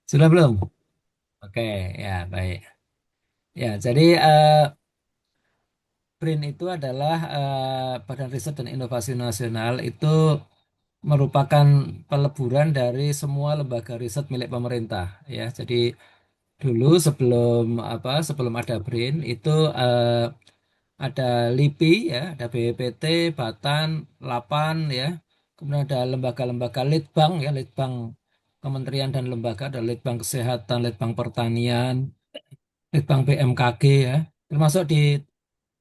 Sudah belum? Oke, ya baik. Ya, jadi BRIN itu adalah Badan Riset dan Inovasi Nasional itu merupakan peleburan dari semua lembaga riset milik pemerintah. Ya, jadi dulu sebelum ada BRIN itu ada LIPI ya, ada BPPT, Batan, Lapan ya. Kemudian ada lembaga-lembaga Litbang ya, Litbang Kementerian dan Lembaga, ada Litbang Kesehatan, Litbang Pertanian, Litbang BMKG ya. Termasuk di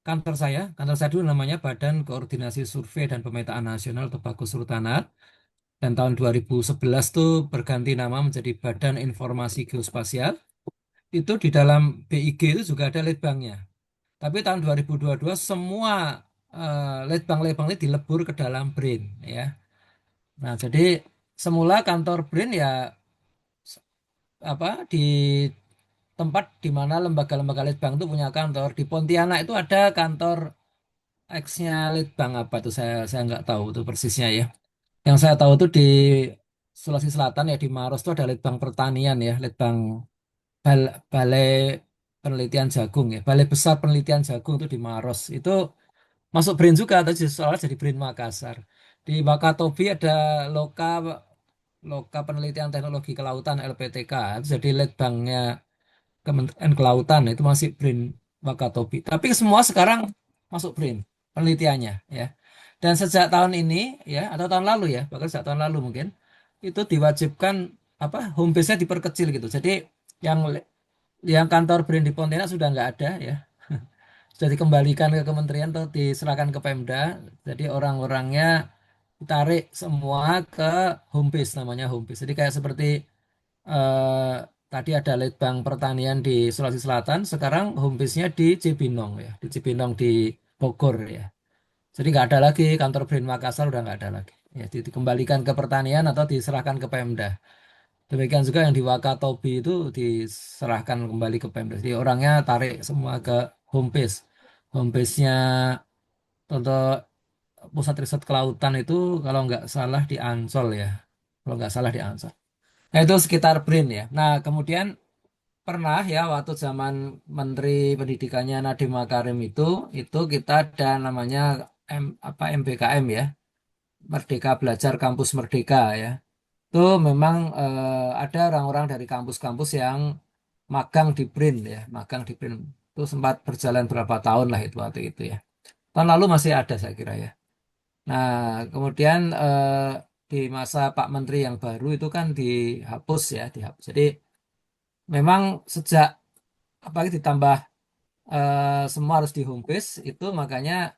kantor saya dulu namanya Badan Koordinasi Survei dan Pemetaan Nasional Tembakau Sultanat. Dan tahun 2011 tuh berganti nama menjadi Badan Informasi Geospasial. Itu di dalam BIG itu juga ada litbangnya. Tapi tahun 2022 semua litbang-litbang ini dilebur ke dalam BRIN ya. Nah, jadi semula kantor BRIN ya di tempat di mana lembaga-lembaga litbang itu punya kantor. Di Pontianak itu ada kantor X-nya litbang apa itu saya nggak tahu itu persisnya ya. Yang saya tahu itu di Sulawesi Selatan ya di Maros itu ada litbang pertanian ya, balai penelitian jagung ya, balai besar penelitian jagung itu di Maros. Itu masuk BRIN juga, tapi soalnya jadi BRIN Makassar. Di Wakatobi ada Loka Loka Penelitian Teknologi Kelautan LPTK, itu jadi litbangnya Kementerian Kelautan itu masih BRIN Wakatobi. Tapi semua sekarang masuk BRIN penelitiannya ya. Dan sejak tahun ini ya atau tahun lalu ya, bahkan sejak tahun lalu mungkin itu diwajibkan home base-nya diperkecil gitu. Jadi yang yang kantor BRIN di Pontianak sudah nggak ada ya. Sudah dikembalikan ke kementerian atau diserahkan ke Pemda. Jadi orang-orangnya ditarik semua ke home base namanya home base. Jadi kayak seperti eh, tadi ada Litbang Pertanian di Sulawesi Selatan, sekarang home base-nya di Cibinong ya, di Cibinong di Bogor ya. Jadi nggak ada lagi kantor BRIN Makassar udah nggak ada lagi. Ya, dikembalikan ke pertanian atau diserahkan ke Pemda. Demikian juga yang di Wakatobi itu diserahkan kembali ke Pemda. Jadi orangnya tarik semua ke home base. Home base-nya untuk pusat riset kelautan itu kalau nggak salah di Ancol ya. Kalau nggak salah di Ancol. Nah, itu sekitar BRIN ya. Nah, kemudian pernah ya waktu zaman Menteri Pendidikannya Nadiem Makarim itu kita ada namanya MBKM ya, Merdeka Belajar Kampus Merdeka ya. Itu memang ada orang-orang dari kampus-kampus yang magang di BRIN ya, magang di BRIN. Itu sempat berjalan berapa tahun lah itu waktu itu ya. Tahun lalu masih ada saya kira ya. Nah, kemudian di masa Pak Menteri yang baru itu kan dihapus ya, dihapus. Jadi memang sejak apalagi ditambah semua harus di home base itu makanya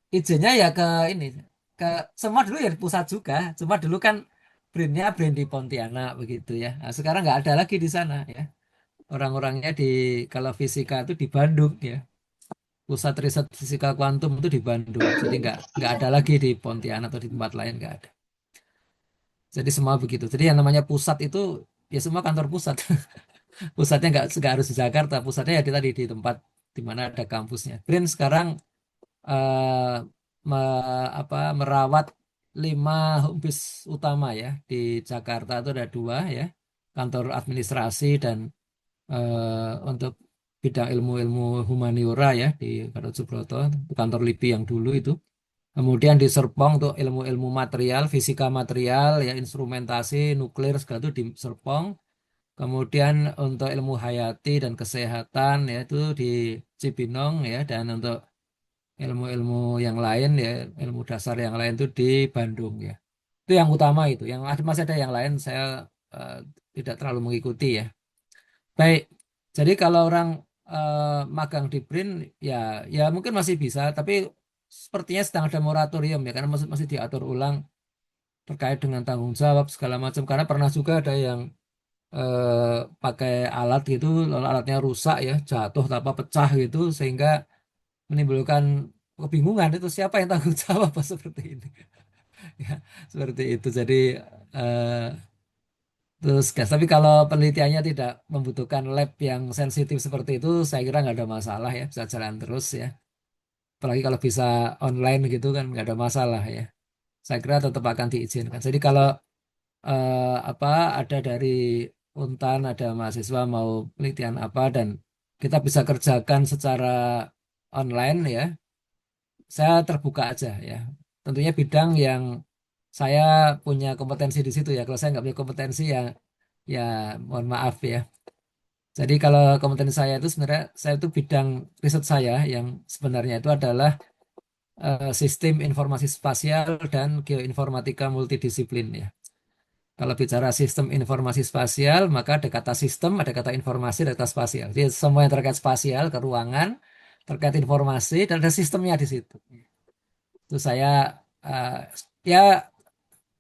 izinnya ya ke ini ke semua dulu ya di pusat juga. Cuma dulu kan brandnya brand di Pontianak begitu ya. Nah, sekarang nggak ada lagi di sana ya. Orang-orangnya di kalau fisika itu di Bandung ya. Pusat riset fisika kuantum itu di Bandung. Jadi nggak ada lagi di Pontianak atau di tempat lain nggak ada. Jadi semua begitu. Jadi yang namanya pusat itu ya semua kantor pusat. Pusatnya nggak harus di Jakarta. Pusatnya ya tadi di tempat di mana ada kampusnya. Green sekarang eh, merawat 5 home base utama ya di Jakarta itu ada 2 ya, kantor administrasi dan untuk bidang ilmu-ilmu humaniora ya di Gatot Subroto, itu kantor LIPI yang dulu itu. Kemudian di Serpong untuk ilmu-ilmu material, fisika material ya, instrumentasi nuklir segala itu di Serpong. Kemudian untuk ilmu hayati dan kesehatan ya itu di Cibinong ya, dan untuk ilmu-ilmu yang lain ya, ilmu dasar yang lain itu di Bandung ya. Itu yang utama itu. Yang ada masih ada yang lain saya eh, tidak terlalu mengikuti ya. Baik. Jadi kalau orang eh, magang di BRIN ya ya mungkin masih bisa, tapi sepertinya sedang ada moratorium ya karena masih diatur ulang terkait dengan tanggung jawab segala macam. Karena pernah juga ada yang pakai alat gitu, lalu alatnya rusak ya, jatuh apa pecah gitu sehingga menimbulkan kebingungan itu siapa yang tanggung jawab apa seperti ini ya seperti itu jadi eh, terus gas tapi kalau penelitiannya tidak membutuhkan lab yang sensitif seperti itu saya kira nggak ada masalah ya bisa jalan terus ya apalagi kalau bisa online gitu kan nggak ada masalah ya saya kira tetap akan diizinkan jadi kalau apa ada dari Untan, ada mahasiswa mau penelitian apa dan kita bisa kerjakan secara online ya. Saya terbuka aja ya. Tentunya bidang yang saya punya kompetensi di situ ya. Kalau saya nggak punya kompetensi ya, ya mohon maaf ya. Jadi kalau kompetensi saya itu sebenarnya saya itu bidang riset saya yang sebenarnya itu adalah sistem informasi spasial dan geoinformatika multidisiplin ya. Kalau bicara sistem informasi spasial, maka ada kata sistem, ada kata informasi, ada kata spasial. Jadi semua yang terkait spasial, keruangan, terkait informasi, dan ada sistemnya di situ. Itu saya eh, ya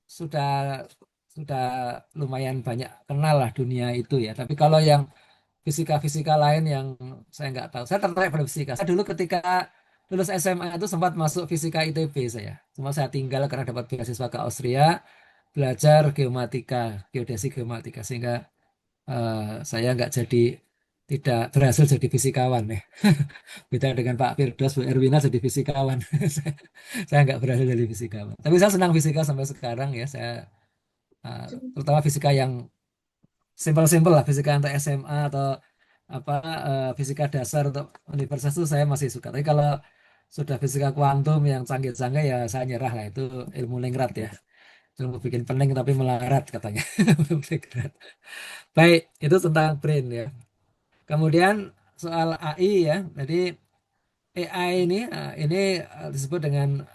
sudah sudah lumayan banyak kenal lah dunia itu ya. Tapi kalau yang fisika-fisika lain yang saya nggak tahu, saya tertarik pada fisika. Saya dulu ketika lulus SMA itu sempat masuk fisika ITB saya. Cuma saya tinggal karena dapat beasiswa ke Austria, belajar geomatika, geodesi geomatika, sehingga saya nggak jadi tidak berhasil jadi fisikawan ya. Beda dengan Pak Firdaus, Bu Erwina jadi fisikawan. Saya nggak berhasil jadi fisikawan. Tapi saya senang fisika sampai sekarang ya. Saya terutama fisika yang simpel-simpel lah, fisika untuk SMA atau apa fisika dasar untuk universitas itu saya masih suka. Tapi kalau sudah fisika kuantum yang canggih-canggih ya saya nyerah lah, itu ilmu ningrat ya. Ilmu bikin pening tapi melarat katanya. Ilmu ningrat. Baik, itu tentang brain ya. Kemudian soal AI ya. Jadi AI ini disebut dengan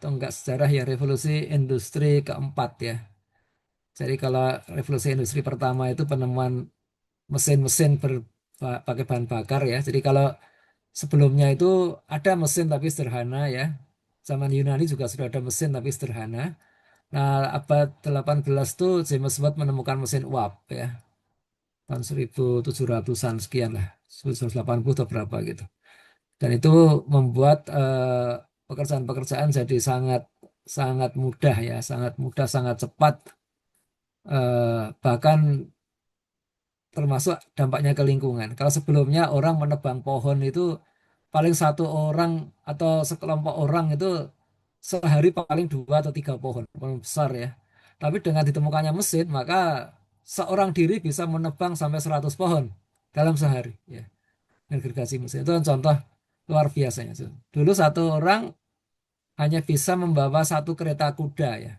tonggak sejarah ya, revolusi industri keempat ya. Jadi kalau revolusi industri pertama itu penemuan mesin-mesin pakai bahan bakar ya. Jadi kalau sebelumnya itu ada mesin tapi sederhana ya. Zaman Yunani juga sudah ada mesin tapi sederhana. Nah, abad 18 tuh James Watt menemukan mesin uap ya. Tahun 1700-an sekian lah. 1980 atau berapa gitu. Dan itu membuat pekerjaan-pekerjaan jadi sangat sangat mudah ya, sangat mudah, sangat cepat. Bahkan termasuk dampaknya ke lingkungan. Kalau sebelumnya orang menebang pohon itu paling satu orang atau sekelompok orang itu sehari paling dua atau tiga pohon besar ya. Tapi dengan ditemukannya mesin, maka seorang diri bisa menebang sampai 100 pohon dalam sehari ya. Dengan gergaji mesin itu kan contoh luar biasanya. Dulu satu orang hanya bisa membawa satu kereta kuda ya.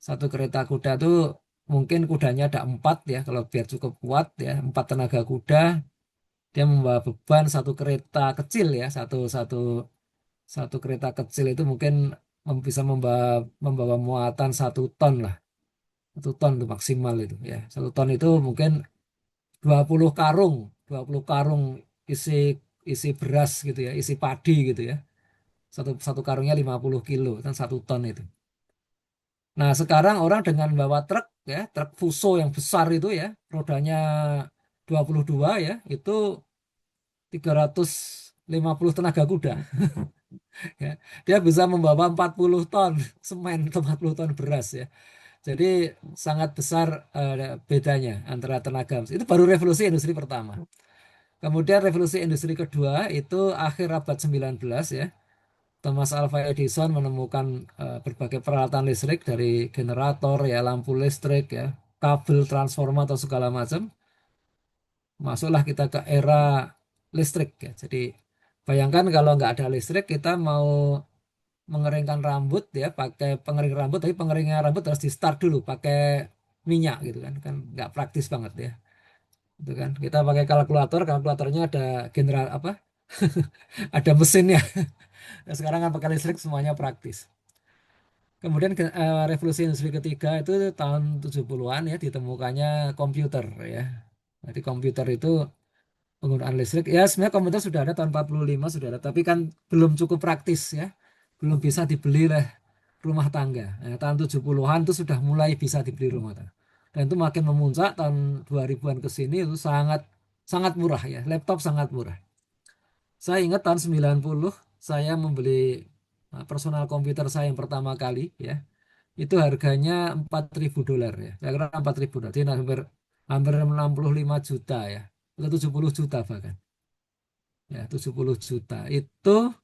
Satu kereta kuda itu mungkin kudanya ada empat ya, kalau biar cukup kuat ya, empat tenaga kuda, dia membawa beban satu kereta kecil ya, satu satu satu kereta kecil itu mungkin bisa membawa membawa muatan 1 ton lah, 1 ton itu maksimal itu ya, 1 ton itu mungkin 20 karung, 20 karung isi isi beras gitu ya, isi padi gitu ya, satu satu karungnya 50 kilo, kan 1 ton itu. Nah, sekarang orang dengan bawa truk ya, truk Fuso yang besar itu ya, rodanya 22 ya, itu 350 tenaga kuda ya. Dia bisa membawa 40 ton semen atau 40 ton beras ya. Jadi sangat besar bedanya antara tenaga. Itu baru revolusi industri pertama. Kemudian revolusi industri kedua itu akhir abad 19 ya. Thomas Alva Edison menemukan berbagai peralatan listrik dari generator ya, lampu listrik ya, kabel transformer atau segala macam. Masuklah kita ke era listrik ya. Jadi bayangkan kalau nggak ada listrik kita mau mengeringkan rambut ya pakai pengering rambut, tapi pengeringnya rambut harus di start dulu pakai minyak gitu kan, kan nggak praktis banget ya. Itu kan kita pakai kalkulator, kalkulatornya ada general apa, ada mesinnya. Nah, sekarang kan pakai listrik semuanya praktis. Kemudian revolusi industri ketiga itu tahun 70-an ya, ditemukannya komputer ya. Jadi komputer itu penggunaan listrik ya, sebenarnya komputer sudah ada tahun 45 sudah ada, tapi kan belum cukup praktis ya. Belum bisa dibeli oleh rumah tangga. Nah, tahun 70-an itu sudah mulai bisa dibeli rumah tangga. Dan itu makin memuncak tahun 2000-an ke sini itu sangat sangat murah ya. Laptop sangat murah. Saya ingat tahun 90 saya membeli personal komputer saya yang pertama kali ya. Itu harganya 4.000 dolar ya. Saya kira 4.000 dolar. Jadi hampir hampir 65 juta ya. Atau 70 juta bahkan. Ya, 70 juta. Itu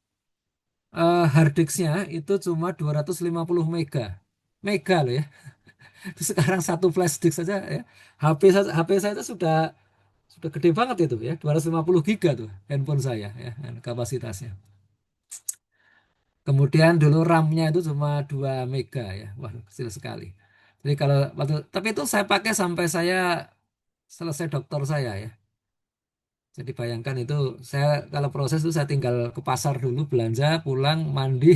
hard disknya itu cuma 250 mega. Mega loh ya. Itu sekarang satu flash disk saja ya. HP saya itu sudah gede banget itu ya, 250 giga tuh handphone saya ya kapasitasnya. Kemudian dulu RAM-nya itu cuma 2 mega ya. Wah, kecil sekali. Jadi kalau tapi itu saya pakai sampai saya selesai doktor saya ya. Jadi bayangkan itu saya kalau proses itu saya tinggal ke pasar dulu belanja, pulang, mandi,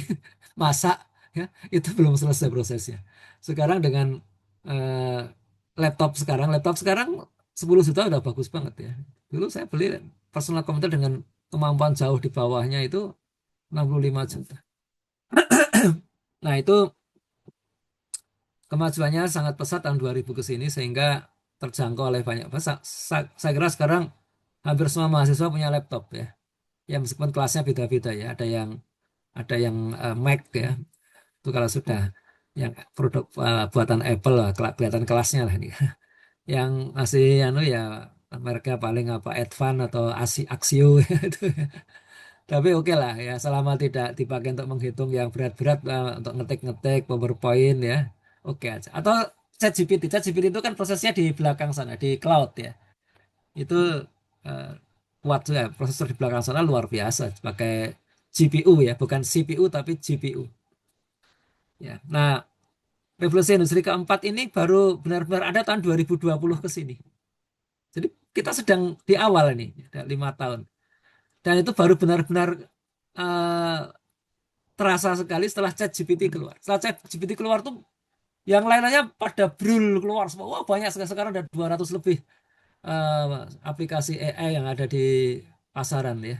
masak ya, itu belum selesai prosesnya. Sekarang dengan eh, laptop sekarang 10 juta udah bagus banget ya. Dulu saya beli personal komputer dengan kemampuan jauh di bawahnya itu 65 juta. Nah, itu kemajuannya sangat pesat tahun 2000 ke sini sehingga terjangkau oleh banyak. Saya kira sekarang hampir semua mahasiswa punya laptop ya. Ya meskipun kelasnya beda-beda ya. Ada yang Mac ya. Itu kalau sudah yang produk buatan Apple lah, kelihatan kelasnya lah ini. Yang masih anu ya mereknya paling apa Advan atau Axio itu. Tapi oke lah ya selama tidak dipakai untuk menghitung yang berat-berat untuk ngetik-ngetik PowerPoint ya. Oke aja. Atau ChatGPT itu kan prosesnya di belakang sana di cloud ya. Itu eh, kuat juga prosesor di belakang sana luar biasa pakai GPU ya, bukan CPU tapi GPU. Ya. Nah, revolusi industri keempat ini baru benar-benar ada tahun 2020 ke sini. Jadi kita sedang di awal ini, ada 5 tahun. Dan itu baru benar-benar eh, terasa sekali setelah ChatGPT keluar. Setelah ChatGPT keluar tuh yang lainnya pada brul keluar semua. Wah banyak sekarang ada 200 lebih eh, aplikasi AI yang ada di pasaran ya.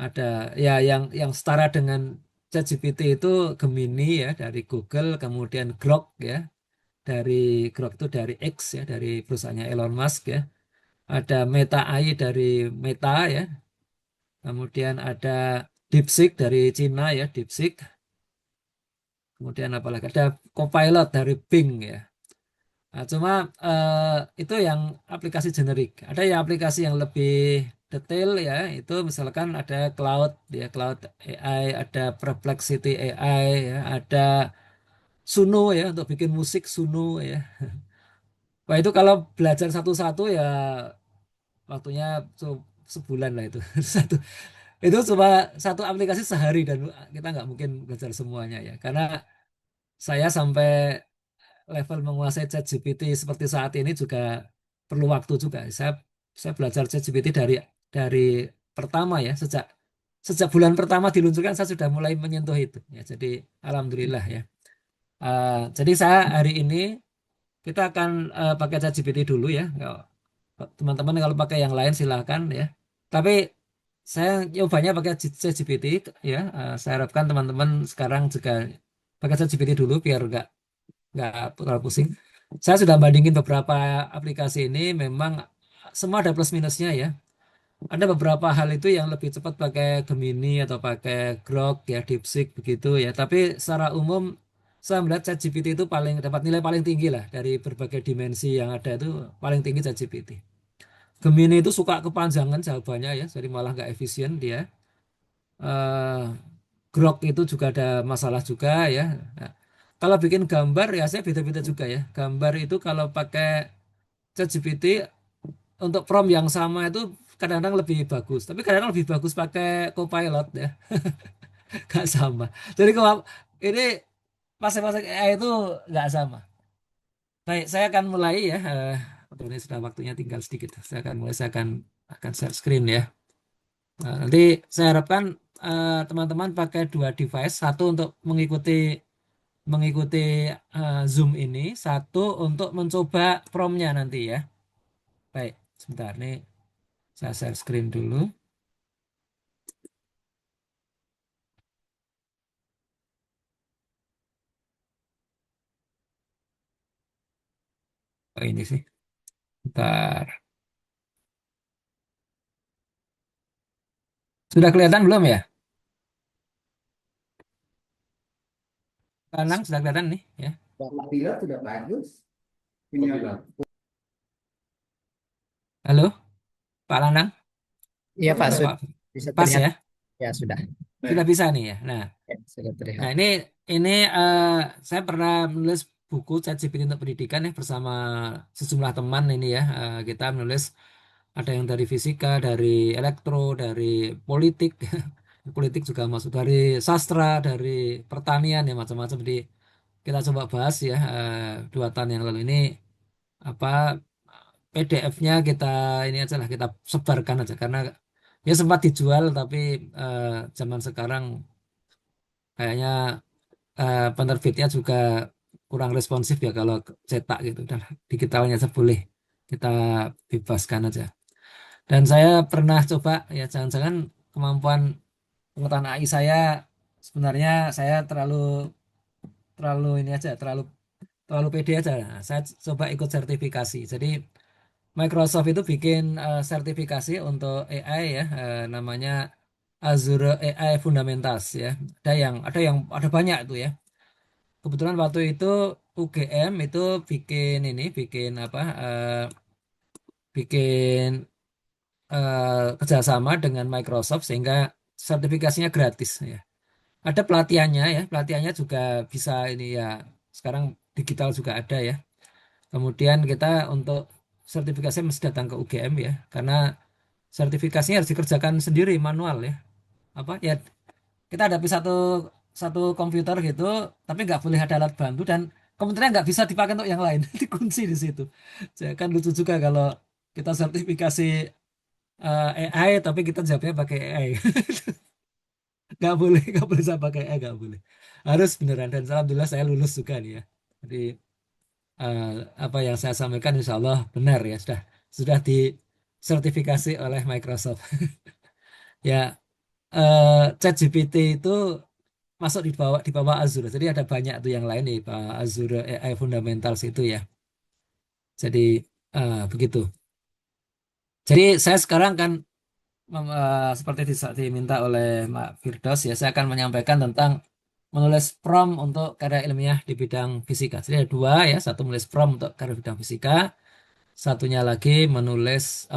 Ada ya yang setara dengan ChatGPT itu Gemini ya dari Google, kemudian Grok ya dari Grok itu dari X ya dari perusahaannya Elon Musk ya. Ada Meta AI dari Meta ya. Kemudian ada DeepSeek dari Cina ya, DeepSeek. Kemudian apalagi ada Copilot dari Bing ya. Nah, cuma itu yang aplikasi generik. Ada ya aplikasi yang lebih detail ya. Itu misalkan ada Cloud ya, Cloud AI, ada Perplexity AI ya, ada Suno ya untuk bikin musik Suno ya. Wah itu kalau belajar satu-satu ya waktunya sebulan lah itu. Satu itu cuma satu aplikasi sehari dan kita nggak mungkin belajar semuanya ya. Karena saya sampai level menguasai ChatGPT seperti saat ini juga perlu waktu juga. Saya belajar ChatGPT dari pertama ya, sejak sejak bulan pertama diluncurkan saya sudah mulai menyentuh itu. Ya, jadi alhamdulillah ya. Jadi saya hari ini kita akan pakai ChatGPT dulu ya. Teman-teman kalau pakai yang lain silahkan ya. Tapi saya nyobanya pakai ChatGPT ya. Saya harapkan teman-teman sekarang juga pakai ChatGPT dulu biar nggak terlalu pusing. Saya sudah bandingin beberapa aplikasi ini, memang semua ada plus minusnya ya. Ada beberapa hal itu yang lebih cepat pakai Gemini atau pakai Grok ya, DeepSeek begitu ya. Tapi secara umum saya melihat ChatGPT itu paling dapat nilai paling tinggi lah dari berbagai dimensi yang ada itu paling tinggi ChatGPT. Gemini itu suka kepanjangan jawabannya ya, jadi malah nggak efisien dia. eh Grok itu juga ada masalah juga ya. Nah, kalau bikin gambar ya saya beda-beda juga ya. Gambar itu kalau pakai ChatGPT untuk prompt yang sama itu kadang-kadang lebih bagus. Tapi kadang-kadang lebih bagus pakai Copilot ya. Nggak sama. Jadi kalau ini masing-masing AI itu nggak sama. Baik, saya akan mulai ya. Ini sudah waktunya tinggal sedikit. Saya akan share screen ya. Nah, nanti saya harapkan teman-teman pakai dua device, satu untuk mengikuti Zoom ini, satu untuk mencoba promnya nanti ya. Baik, sebentar nih saya share screen dulu. Oh, ini sih. Bentar. Sudah kelihatan belum ya? Lanang sudah kelihatan nih ya. Bapak pilot sudah bagus. Punya. Halo, Pak Lanang Iya Pak, atau sudah Pak? bisa Pas terlihat. ya? Ya sudah. Sudah bisa nih ya. Nah, Ya, sudah nah terlihat. ini eh, saya pernah menulis buku ChatGPT untuk pendidikan ya bersama sejumlah teman ini ya. Kita menulis ada yang dari fisika, dari elektro, dari politik, politik juga masuk dari sastra, dari pertanian ya macam-macam. Jadi kita coba bahas ya 2 tahun yang lalu ini apa PDF-nya kita ini aja lah kita sebarkan aja karena ya sempat dijual tapi eh, zaman sekarang kayaknya penerbitnya juga kurang responsif ya kalau cetak gitu dan digitalnya aja boleh kita bebaskan aja. Dan saya pernah coba ya jangan-jangan kemampuan pengetahuan AI saya sebenarnya saya terlalu terlalu ini aja terlalu pede aja. Nah, saya coba ikut sertifikasi. Jadi Microsoft itu bikin sertifikasi untuk AI ya, namanya Azure AI Fundamentals ya. Ada banyak itu ya. Kebetulan waktu itu UGM itu bikin apa? Bikin kerjasama dengan Microsoft sehingga sertifikasinya gratis ya. Ada pelatihannya ya, pelatihannya juga bisa ini ya. Sekarang digital juga ada ya. Kemudian kita untuk sertifikasi mesti datang ke UGM ya, karena sertifikasinya harus dikerjakan sendiri manual ya. Apa ya kita hadapi satu satu komputer gitu, tapi nggak boleh ada alat bantu dan komputernya nggak bisa dipakai untuk yang lain, dikunci di situ. Jadi kan lucu juga kalau kita sertifikasi AI, tapi kita jawabnya pakai AI. Nggak boleh saya pakai AI, nggak boleh. Harus beneran dan alhamdulillah saya lulus juga nih ya. Jadi eh, apa yang saya sampaikan insya Allah benar ya sudah disertifikasi oleh Microsoft. Ya, ChatGPT itu masuk di bawah Azure. Jadi ada banyak tuh yang lain nih, Pak Azure AI Fundamentals itu ya. Jadi begitu. Jadi saya sekarang kan seperti diminta oleh Mbak Firdaus ya, saya akan menyampaikan tentang menulis prompt untuk karya ilmiah di bidang fisika. Jadi ada dua ya, satu menulis prompt untuk karya bidang fisika, satunya lagi menulis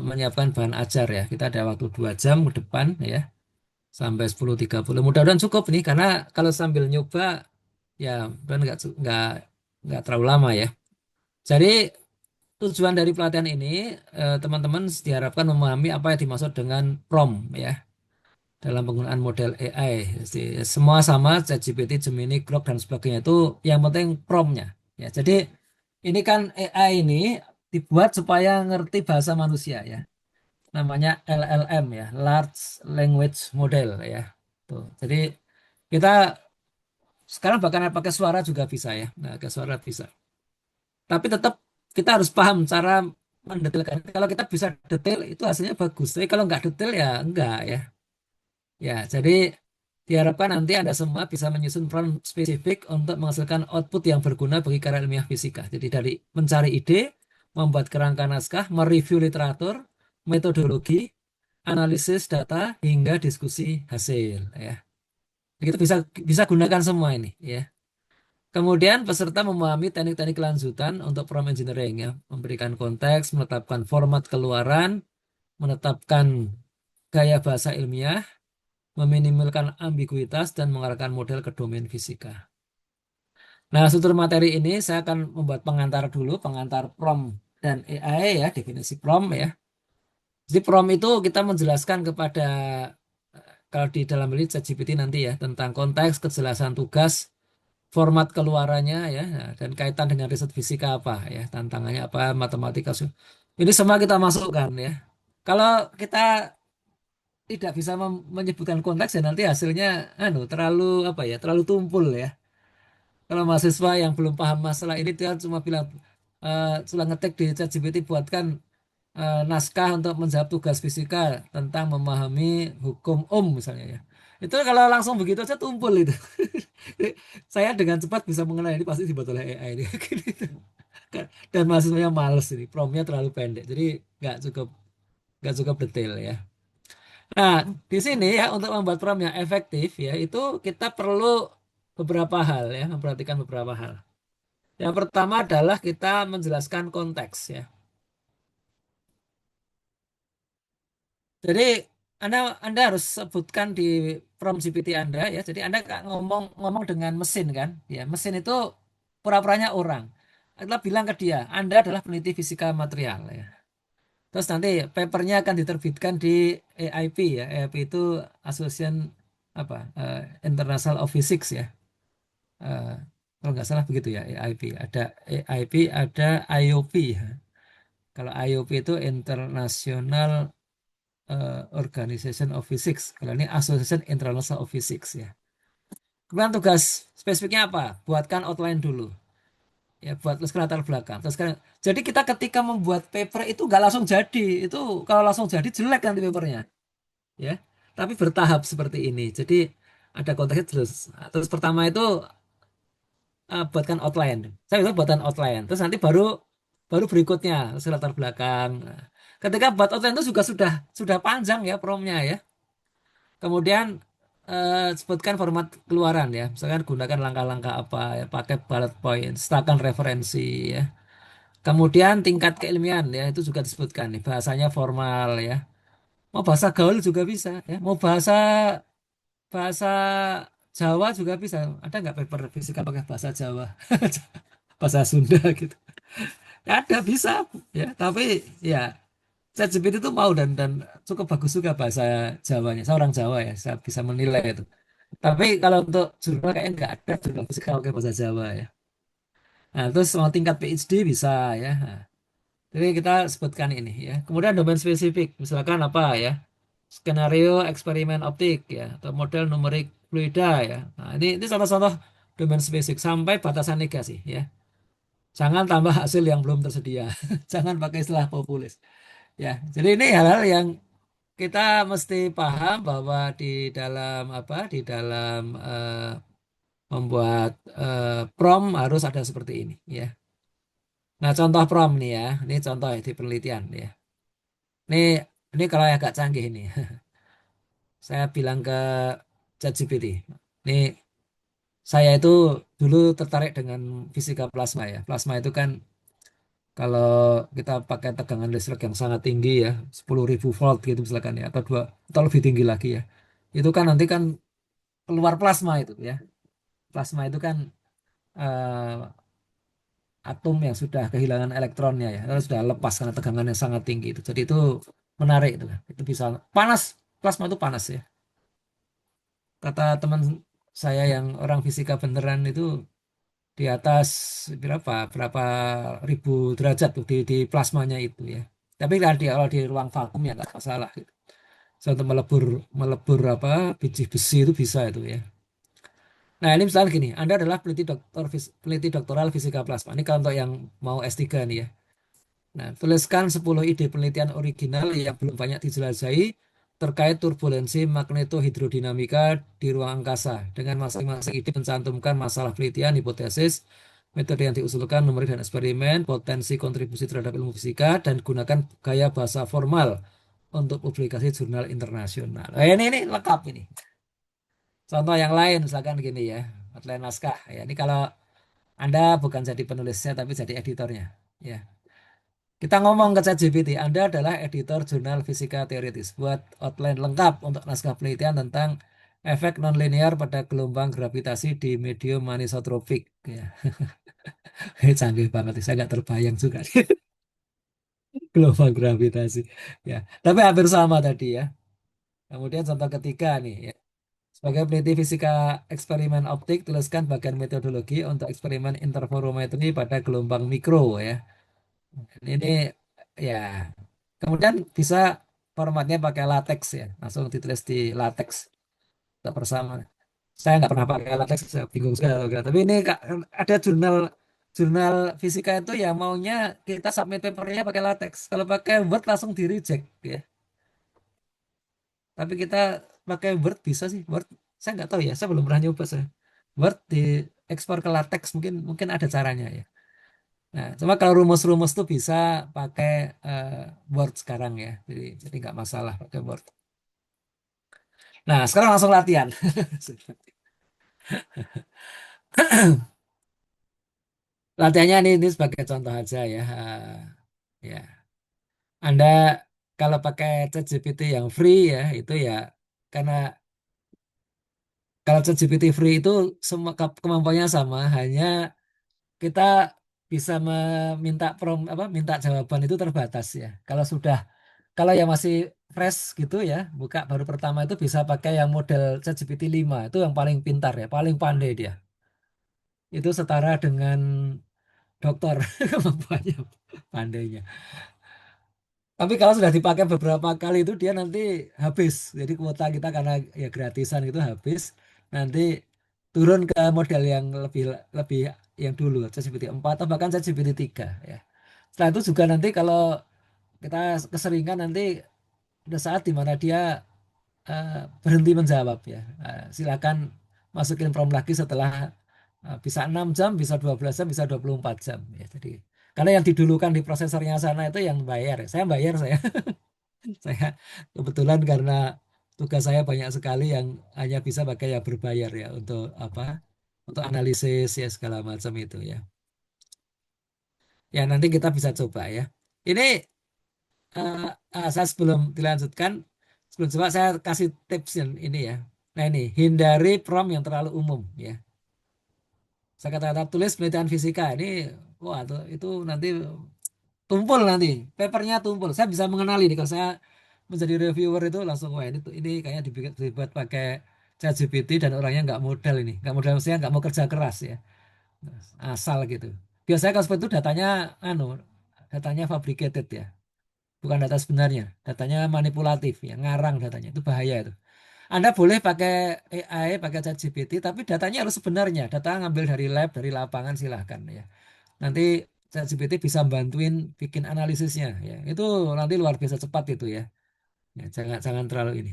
menyiapkan bahan ajar ya. Kita ada waktu 2 jam ke depan ya sampai 10.30. Mudah-mudahan cukup nih karena kalau sambil nyoba ya dan nggak terlalu lama ya. Jadi tujuan dari pelatihan ini teman-teman diharapkan memahami apa yang dimaksud dengan prompt ya dalam penggunaan model AI. Jadi, semua sama ChatGPT, Gemini, Grok dan sebagainya itu yang penting promptnya. Ya, jadi ini kan AI ini dibuat supaya ngerti bahasa manusia ya. Namanya LLM ya, Large Language Model ya. Tuh. Jadi kita sekarang bahkan pakai suara juga bisa ya. Nah, pakai suara bisa. Tapi tetap kita harus paham cara mendetailkan. Kalau kita bisa detail itu hasilnya bagus. Tapi kalau nggak detail ya enggak ya. Ya, jadi diharapkan nanti Anda semua bisa menyusun prompt spesifik untuk menghasilkan output yang berguna bagi karya ilmiah fisika. Jadi dari mencari ide, membuat kerangka naskah, mereview literatur, metodologi, analisis data, hingga diskusi hasil. Ya, kita bisa bisa gunakan semua ini. Ya. Kemudian peserta memahami teknik-teknik lanjutan untuk prompt engineering ya, memberikan konteks, menetapkan format keluaran, menetapkan gaya bahasa ilmiah, meminimalkan ambiguitas dan mengarahkan model ke domain fisika. Nah, struktur materi ini saya akan membuat pengantar dulu, pengantar prompt dan AI ya, definisi prompt ya. Jadi prompt itu kita menjelaskan kepada kalau di dalam ini ChatGPT nanti ya tentang konteks, kejelasan tugas, format keluarannya ya, nah, dan kaitan dengan riset fisika apa ya, tantangannya apa, matematika. Ini semua kita masukkan ya. Kalau kita tidak bisa menyebutkan konteks ya nanti hasilnya terlalu apa ya terlalu tumpul ya kalau mahasiswa yang belum paham masalah ini dia cuma bilang sudah ngetik di ChatGPT buatkan naskah untuk menjawab tugas fisika tentang memahami hukum misalnya ya itu kalau langsung begitu aja tumpul itu. Saya dengan cepat bisa mengenai ini pasti dibuat oleh AI ini. Dan mahasiswanya males ini promptnya terlalu pendek jadi nggak cukup nggak cukup detail ya. Nah, di sini ya untuk membuat prompt yang efektif ya itu kita perlu beberapa hal ya, memperhatikan beberapa hal. Yang pertama adalah kita menjelaskan konteks ya. Jadi Anda harus sebutkan di prompt GPT Anda ya. Jadi Anda ngomong ngomong dengan mesin kan. Ya, mesin itu pura-puranya orang. Kita bilang ke dia, Anda adalah peneliti fisika material ya. Terus nanti papernya akan diterbitkan di AIP ya. AIP itu Association apa International of Physics ya. Eh, Kalau nggak salah begitu ya AIP. Ada AIP, ada IOP ya. Kalau IOP itu International Organization of Physics. Kalau ini Association International of Physics ya. Kemudian tugas spesifiknya apa? Buatkan outline dulu. Ya, buat terus latar belakang. Terus kan, jadi kita ketika membuat paper itu nggak langsung jadi. Itu kalau langsung jadi jelek nanti papernya. Ya, tapi bertahap seperti ini. Jadi ada konteksnya terus. Terus pertama itu buatkan outline. Saya itu buatkan outline. Terus nanti baru baru berikutnya terus latar belakang. Nah, ketika buat outline itu juga sudah panjang ya promnya ya. Kemudian sebutkan format keluaran ya. Misalkan gunakan langkah-langkah apa ya, pakai bullet point, sertakan referensi ya. Kemudian tingkat keilmian ya itu juga disebutkan nih bahasanya formal ya. Mau bahasa gaul juga bisa ya. Mau bahasa bahasa Jawa juga bisa. Ada nggak paper fisika pakai bahasa Jawa, bahasa Sunda gitu? Ya ada bisa ya. Tapi ya ChatGPT itu mau dan cukup bagus juga bahasa Jawanya. Saya orang Jawa ya, saya bisa menilai itu. Tapi kalau untuk jurnal kayaknya nggak ada jurnal fisika pakai bahasa Jawa ya. Nah, terus mau tingkat PhD bisa ya. Nah, jadi kita sebutkan ini ya. Kemudian domain spesifik, misalkan apa ya? Skenario eksperimen optik ya, atau model numerik fluida ya. Nah, ini contoh-contoh domain spesifik sampai batasan negasi ya. Jangan tambah hasil yang belum tersedia. Jangan pakai istilah populis. Ya, jadi ini hal-hal yang kita mesti paham bahwa di dalam apa? Di dalam membuat prom harus ada seperti ini ya. Nah, contoh prom nih ya. Ini contoh ya, di penelitian ya. Ini ini kalau yang agak canggih ini. Saya bilang ke ChatGPT. Ini saya itu dulu tertarik dengan fisika plasma ya. Plasma itu kan kalau kita pakai tegangan listrik yang sangat tinggi ya, 10.000 volt gitu misalkan ya, atau dua atau lebih tinggi lagi ya. Itu kan nanti kan keluar plasma itu ya. Plasma itu kan atom yang sudah kehilangan elektronnya ya, lalu sudah lepas karena tegangan yang sangat tinggi itu. Jadi itu menarik itu kan. Itu bisa panas, plasma itu panas ya. Kata teman saya yang orang fisika beneran itu di atas berapa ribu derajat tuh di plasmanya itu ya. Tapi kalau di ruang vakum ya nggak masalah gitu. So, untuk melebur melebur apa biji besi itu bisa itu ya. Nah ini misalnya gini, Anda adalah peneliti doktoral fisika plasma. Ini kalau untuk yang mau S3 nih ya. Nah, tuliskan 10 ide penelitian original yang belum banyak dijelajahi terkait turbulensi magnetohidrodinamika di ruang angkasa. Dengan masing-masing ide mencantumkan masalah penelitian, hipotesis, metode yang diusulkan, numerik dan eksperimen, potensi kontribusi terhadap ilmu fisika, dan gunakan gaya bahasa formal untuk publikasi jurnal internasional. Ini lengkap ini. Contoh yang lain, misalkan gini ya, outline naskah. Ya, ini kalau Anda bukan jadi penulisnya, tapi jadi editornya. Ya. Kita ngomong ke ChatGPT, Anda adalah editor jurnal fisika teoritis. Buat outline lengkap untuk naskah penelitian tentang efek nonlinear pada gelombang gravitasi di medium anisotropik. Ya, canggih banget. Saya nggak terbayang juga gelombang gravitasi. Ya, tapi hampir sama tadi ya. Kemudian contoh ketiga nih. Ya. Sebagai peneliti fisika eksperimen optik, tuliskan bagian metodologi untuk eksperimen interferometri pada gelombang mikro ya. Ini ya. Kemudian bisa formatnya pakai latex ya, langsung ditulis di latex tak bersama. Saya nggak pernah pakai latex, saya bingung juga. Tapi ini ada jurnal jurnal fisika itu yang maunya kita submit papernya pakai latex. Kalau pakai Word langsung di reject ya. Tapi kita pakai Word bisa sih. Word saya nggak tahu ya, saya belum pernah nyoba saya. Word di ekspor ke latex mungkin mungkin ada caranya ya. Nah, cuma kalau rumus-rumus tuh bisa pakai eh, Word sekarang ya. Jadi nggak masalah pakai Word. Nah, sekarang langsung latihan. Latihannya ini sebagai contoh aja ya. Ya, Anda kalau pakai ChatGPT yang free ya, itu ya karena kalau ChatGPT free itu semua kemampuannya sama, hanya kita bisa meminta minta jawaban itu terbatas ya. Kalau yang masih fresh gitu ya, buka baru pertama itu bisa pakai yang model ChatGPT 5 itu yang paling pintar ya, paling pandai dia. Itu setara dengan dokter kemampuannya, pandainya. Tapi kalau sudah dipakai beberapa kali itu dia nanti habis. Jadi kuota kita karena ya gratisan itu habis. Nanti turun ke model yang lebih lebih yang dulu ChatGPT 4 atau bahkan ChatGPT 3 ya. Setelah itu juga nanti kalau kita keseringan nanti ada saat di mana dia eh, berhenti menjawab ya. Silakan masukin prompt lagi setelah bisa 6 jam, bisa 12 jam, bisa 24 jam ya. Jadi karena yang didulukan di prosesornya sana itu yang bayar ya. Saya bayar saya. Saya kebetulan karena tugas saya banyak sekali yang hanya bisa pakai yang berbayar ya untuk apa? Untuk analisis ya segala macam itu ya. Ya nanti kita bisa coba ya. Ini eh, saya sebelum dilanjutkan, sebelum coba saya kasih tips yang ini ya. Nah ini hindari prompt yang terlalu umum ya. Saya kata-kata tulis penelitian fisika ini, wah itu nanti tumpul nanti, papernya tumpul. Saya bisa mengenali nih kalau saya menjadi reviewer itu langsung wah ini kayaknya dibuat pakai ChatGPT dan orangnya nggak modal ini, nggak modal maksudnya nggak mau kerja keras ya, asal gitu. Biasanya kalau seperti itu datanya datanya fabricated ya, bukan data sebenarnya, datanya manipulatif ya, ngarang datanya itu bahaya itu. Anda boleh pakai AI, pakai ChatGPT, tapi datanya harus sebenarnya, data ngambil dari lab, dari lapangan silahkan ya. Nanti ChatGPT bisa bantuin bikin analisisnya ya. Itu nanti luar biasa cepat itu ya. Ya, jangan jangan terlalu ini.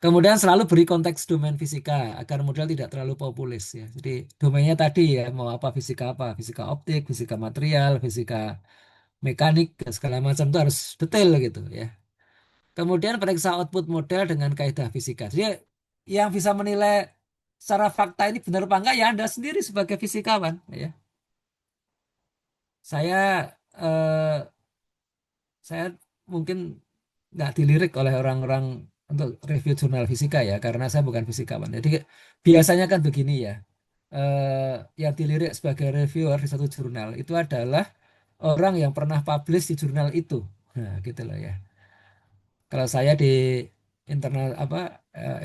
Kemudian selalu beri konteks domain fisika agar model tidak terlalu populis ya. Jadi domainnya tadi ya mau apa, fisika optik, fisika material, fisika mekanik, ya, segala macam itu harus detail gitu ya. Kemudian periksa output model dengan kaidah fisika. Jadi yang bisa menilai secara fakta ini benar apa enggak ya Anda sendiri sebagai fisikawan ya. Saya eh, saya mungkin nggak dilirik oleh orang-orang untuk review jurnal fisika ya karena saya bukan fisikawan. Jadi biasanya kan begini ya. Yang dilirik sebagai reviewer di satu jurnal itu adalah orang yang pernah publish di jurnal itu. Nah, gitu loh ya. Kalau saya di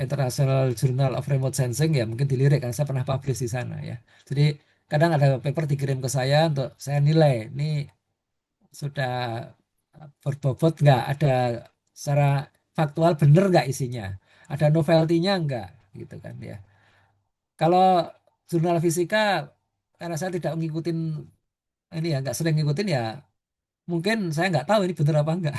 International Journal of Remote Sensing ya mungkin dilirik karena saya pernah publish di sana ya. Jadi kadang ada paper dikirim ke saya untuk saya nilai. Ini sudah berbobot nggak, ada secara faktual bener nggak isinya, ada novelty-nya nggak, gitu kan ya. Kalau jurnal fisika, karena saya tidak ngikutin ini ya, nggak sering ngikutin ya, mungkin saya nggak tahu ini bener apa enggak,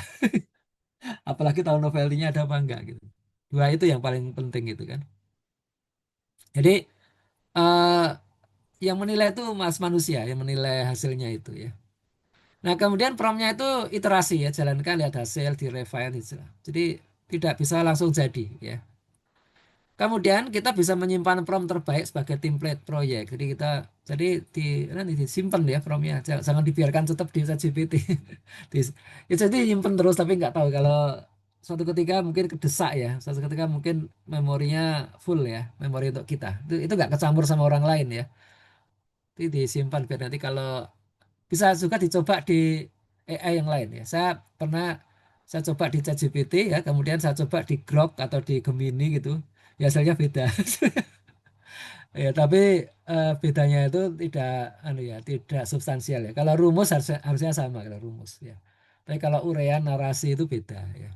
apalagi tahu novelty-nya ada apa enggak gitu. Dua itu yang paling penting gitu kan. Jadi eh, yang menilai itu mas manusia, yang menilai hasilnya itu ya. Nah, kemudian promnya itu iterasi ya, jalankan lihat hasil, di refine gitu. Jadi tidak bisa langsung jadi ya. Kemudian kita bisa menyimpan prompt terbaik sebagai template proyek. Jadi nanti disimpan ya promnya. Jangan dibiarkan tetap di ChatGPT. Di- Ya, jadi nyimpan terus tapi nggak tahu kalau suatu ketika mungkin kedesak ya. Suatu ketika mungkin memorinya full ya, memori untuk kita. Itu nggak kecampur sama orang lain ya. Itu disimpan biar nanti kalau bisa juga dicoba di AI yang lain ya. Saya coba di ChatGPT ya, kemudian saya coba di Grok atau di Gemini gitu. Ya hasilnya beda. Ya, tapi bedanya itu tidak tidak substansial ya. Kalau rumus harusnya sama kalau rumus ya. Tapi kalau uraian narasi itu beda ya.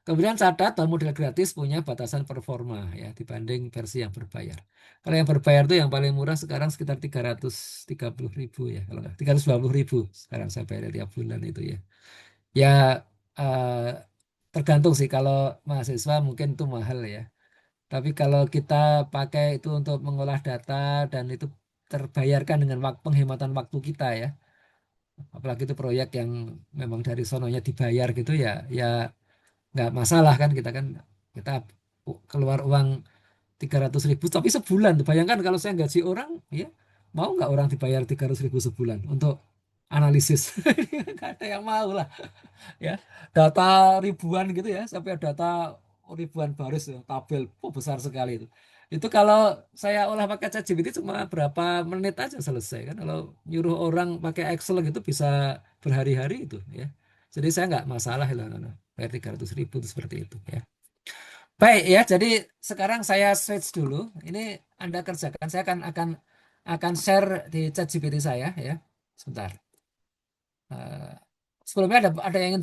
Kemudian catat bahwa model gratis punya batasan performa ya dibanding versi yang berbayar. Kalau yang berbayar itu yang paling murah sekarang sekitar 330.000 ya. Kalau nggak 320.000 sekarang saya bayar tiap bulan itu ya. Ya eh, tergantung sih kalau mahasiswa mungkin itu mahal ya. Tapi kalau kita pakai itu untuk mengolah data dan itu terbayarkan dengan penghematan waktu kita ya. Apalagi itu proyek yang memang dari sononya dibayar gitu ya, ya nggak masalah kan kita keluar uang 300.000 tapi sebulan. Bayangkan kalau saya gaji orang ya mau nggak orang dibayar 300.000 sebulan untuk analisis? Nggak ada yang mau lah ya. Data ribuan gitu ya sampai data ribuan baris ya, tabel besar sekali itu. Itu kalau saya olah pakai ChatGPT cuma berapa menit aja selesai kan. Kalau nyuruh orang pakai Excel gitu bisa berhari-hari itu ya. Jadi saya nggak masalah lah bayar 300.000 itu seperti itu ya. Baik ya, jadi sekarang saya switch dulu. Ini Anda kerjakan. Saya akan share di ChatGPT saya ya. Sebentar. Eh, Sebelumnya ada yang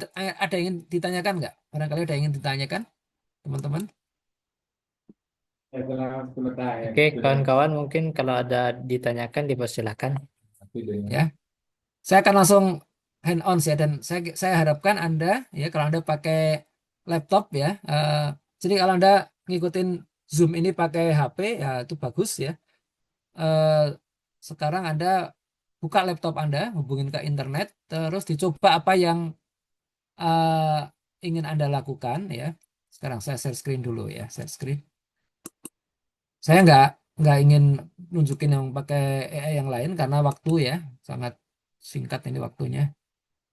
ingin ditanyakan nggak? Barangkali ada yang ingin ditanyakan, teman-teman. Oke, kawan-kawan mungkin kalau ada ditanyakan dipersilakan. Ya, saya akan langsung hand on ya dan saya harapkan Anda ya kalau Anda pakai laptop ya. Jadi kalau Anda ngikutin Zoom ini pakai HP ya itu bagus ya. Eh, Sekarang Anda buka laptop Anda, hubungin ke internet, terus dicoba apa yang ingin Anda lakukan ya. Sekarang saya share screen dulu ya, share screen. Saya nggak ingin nunjukin yang pakai AI yang lain karena waktu ya sangat singkat ini waktunya.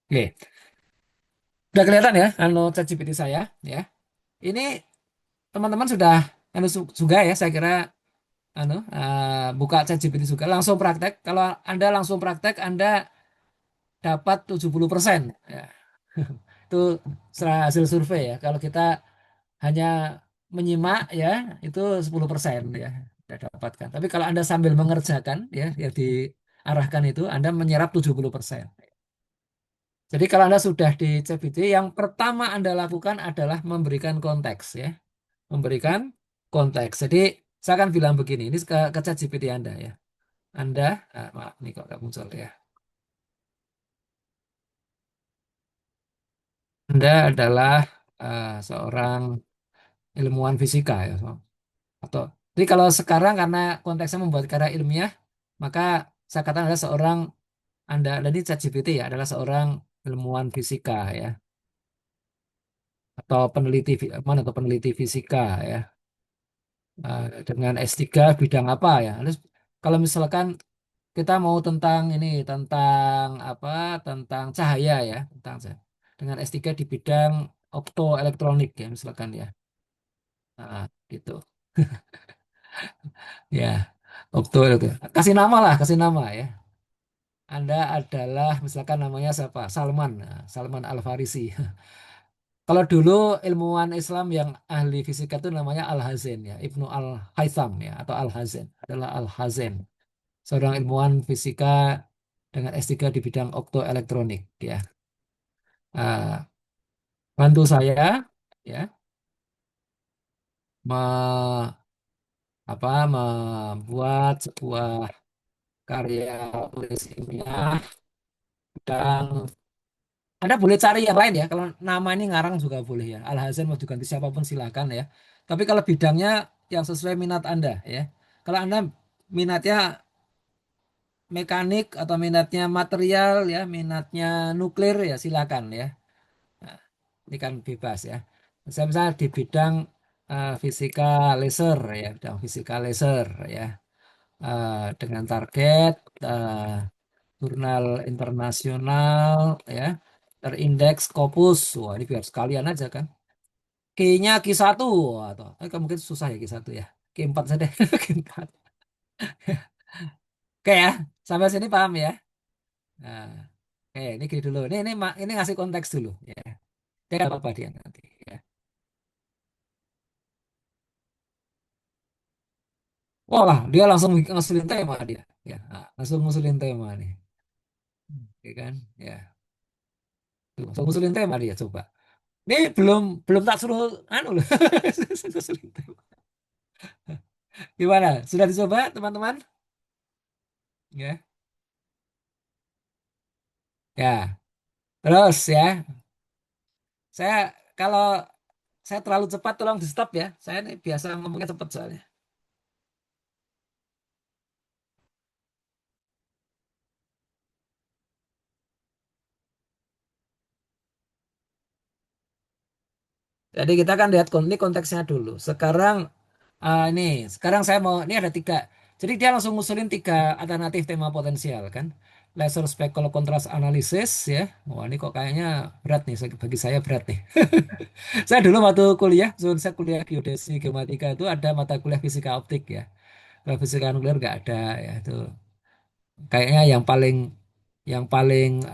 Oke, udah kelihatan ya, ChatGPT saya ya. Ini teman-teman sudah juga ya, saya kira buka ChatGPT juga langsung praktek. Kalau Anda langsung praktek, Anda dapat 70%. Ya. Itu hasil survei ya. Kalau kita hanya menyimak ya itu 10% ya tidak dapatkan. Tapi kalau Anda sambil mengerjakan ya yang diarahkan itu Anda menyerap 70%. Jadi kalau Anda sudah di ChatGPT, yang pertama Anda lakukan adalah memberikan konteks ya. Memberikan konteks. Jadi saya akan bilang begini, ini ke ChatGPT Anda ya. Anda, maaf ini kok nggak muncul ya. Anda adalah seorang ilmuwan fisika ya. Atau jadi kalau sekarang karena konteksnya membuat karya ilmiah, maka saya katakan adalah Anda dan ini ChatGPT ya adalah seorang ilmuwan fisika ya atau peneliti fisika ya. Dengan S3 bidang apa ya. Terus kalau misalkan kita mau tentang apa tentang cahaya ya dengan S3 di bidang optoelektronik ya misalkan ya. Nah, gitu. Ya, optoelektronik. Kasih nama ya. Anda adalah misalkan namanya siapa? Salman, nah, Salman Al-Farisi. Kalau dulu ilmuwan Islam yang ahli fisika itu namanya Al-Hazen ya, Ibnu Al-Haytham ya atau Al-Hazen adalah Al-Hazen, seorang ilmuwan fisika dengan S3 di bidang optoelektronik ya. Ah, bantu saya ya me- membuat sebuah karya tulis ilmiah dan Anda boleh cari yang lain ya. Kalau nama ini ngarang juga boleh ya. Al Hazen mau diganti siapapun silakan ya. Tapi kalau bidangnya yang sesuai minat Anda ya. Kalau Anda minatnya mekanik atau minatnya material ya, minatnya nuklir ya silakan ya. Nah, ini kan bebas ya. Saya misalnya di bidang fisika laser ya, bidang fisika laser ya. Dengan target eh, jurnal internasional ya terindeks Scopus. Wah, ini biar sekalian aja kan. Q-nya Q1 atau mungkin susah ya Q1 ya. Q4 saja deh. Q4. Oke ya, sampai sini paham ya. Nah, oke, ini gini dulu. Ini ngasih konteks dulu ya. Dia nggak apa-apa dia nanti ya. Wah, lah, dia langsung ngusulin tema dia. Ya, nah, langsung ngusulin tema nih. Oke kan? Ya. Tuh, langsung ngusulin tema dia coba. Ini belum belum tak suruh anu loh. Ngusulin tema. Gimana? Sudah dicoba teman-teman? Ya. Ya. Terus ya, saya kalau saya terlalu cepat tolong di stop ya. Saya ini biasa ngomongnya cepat soalnya. Jadi kita kan lihat ini konteksnya dulu. Ini sekarang saya mau ini ada tiga. Jadi dia langsung ngusulin tiga alternatif tema potensial kan. laser speckle contrast analysis ya. Wah, ini kok kayaknya berat nih, bagi saya berat nih. Saya dulu waktu kuliah, saya kuliah geodesi, geomatika itu ada mata kuliah fisika optik ya. Kalau fisika nuklir nggak ada ya itu. Kayaknya yang paling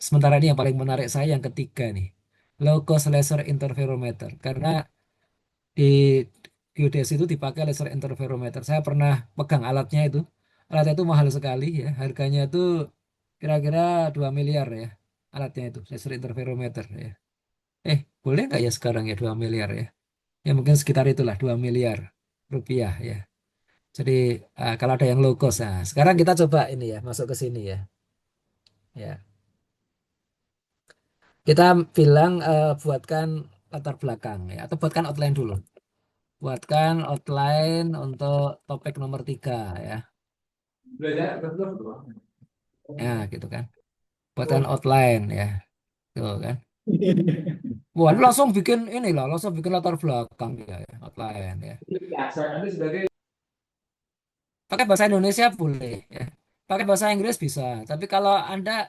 sementara ini yang paling menarik saya yang ketiga nih, low cost laser interferometer. Karena di geodesi itu dipakai laser interferometer. Saya pernah pegang alatnya itu. Alatnya itu mahal sekali ya. Harganya itu kira-kira 2 miliar ya. Alatnya itu laser interferometer ya. Boleh nggak ya sekarang ya 2 miliar ya? Ya mungkin sekitar itulah 2 miliar rupiah ya. Jadi kalau ada yang low cost, nah sekarang kita coba ini ya masuk ke sini ya. Ya, kita bilang buatkan latar belakang ya, atau buatkan outline dulu. Buatkan outline untuk topik nomor 3 ya. Ya gitu kan. Buatkan outline ya. Tuh kan. Wah, ini langsung bikin ini lah, langsung bikin latar belakang ya, outline ya. Pakai bahasa Indonesia boleh ya. Pakai bahasa Inggris bisa. Tapi kalau Anda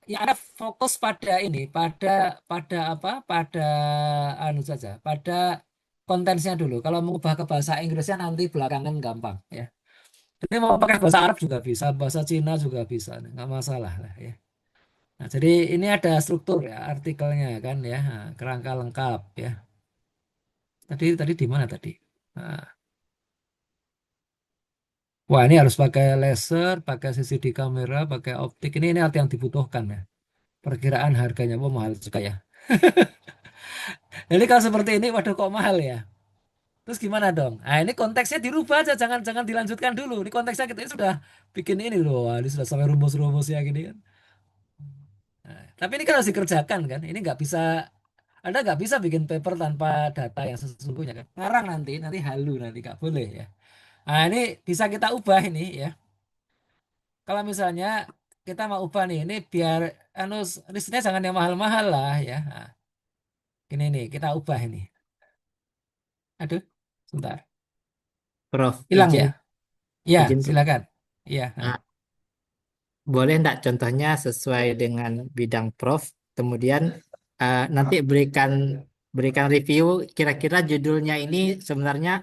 ya Anda fokus pada ini, pada apa? Pada anu saja, pada kontennya dulu. Kalau mau ubah ke bahasa Inggrisnya nanti belakangan gampang ya. Jadi mau pakai bahasa Arab juga bisa, bahasa Cina juga bisa, nggak masalah lah ya. Nah, jadi ini ada struktur ya, artikelnya kan ya, nah, kerangka lengkap ya. Tadi tadi di mana tadi? Nah, wah ini harus pakai laser, pakai CCD kamera, pakai optik. Ini arti yang dibutuhkan ya. Perkiraan harganya, wah mahal juga ya. Jadi kalau seperti ini, waduh kok mahal ya. Terus gimana dong? Nah ini konteksnya dirubah aja, jangan jangan dilanjutkan dulu. Ini konteksnya kita ini sudah bikin ini loh, wah, ini sudah sampai rumus-rumusnya gini kan. Nah, tapi ini kan harus dikerjakan kan. Ini nggak bisa, Anda nggak bisa bikin paper tanpa data yang sesungguhnya kan. Ngarang nanti halu nanti nggak boleh ya. Nah ini bisa kita ubah ini ya. Kalau misalnya kita mau ubah nih, ini biar anu listnya jangan yang mahal-mahal lah ya. Nah, ini nih kita ubah ini. Aduh, sebentar. Prof, Hilang ya? izin, Ya, izin, Prof. silakan. Iya. Nah. Ah, boleh enggak contohnya sesuai dengan bidang Prof? Kemudian nanti berikan berikan review kira-kira judulnya ini sebenarnya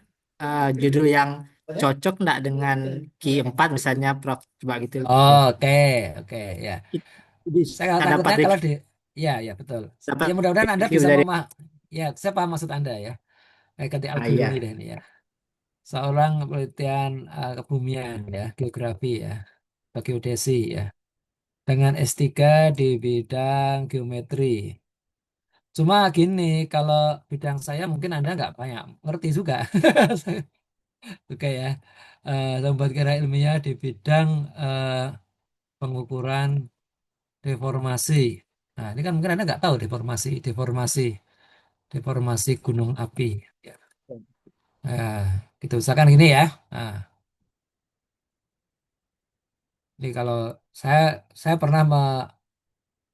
judul yang cocok enggak dengan Q4 misalnya Prof coba gitu Prof. Oke, oke, ya. Jadi Saya dapat takutnya kalau di, ya, ya betul. dapat Ya mudah-mudahan Anda review bisa dari ya, saya paham maksud Anda ya. Ganti Al-Biruni iya. deh ini ya. Seorang penelitian kebumian ya, geografi ya, geodesi ya. Dengan S3 di bidang geometri. Cuma gini, kalau bidang saya mungkin Anda nggak banyak ngerti juga. Oke ya. Saya membuat karya ilmiah di bidang eh, pengukuran deformasi. Nah, ini kan mungkin Anda nggak tahu deformasi gunung api. Ya. Nah, gitu. Misalkan gini ya. Nah, ini kalau saya saya pernah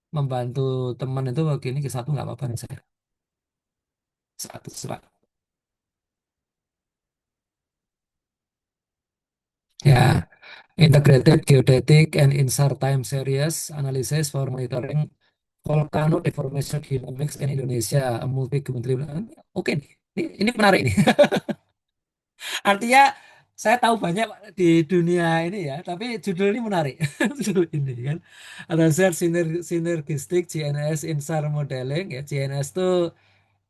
membantu teman itu begini ke satu nggak apa-apa nih saya. Satu, satu. Ya, Integrated Geodetic and INSAR Time Series Analysis for Monitoring Volcano Deformation Dynamics in Indonesia, a multi-kementerian. Oke nih, ini menarik nih. Artinya saya tahu banyak di dunia ini ya, tapi judul ini menarik. Judul ini kan. Ada Synergistic GNS INSAR Modeling ya. GNS itu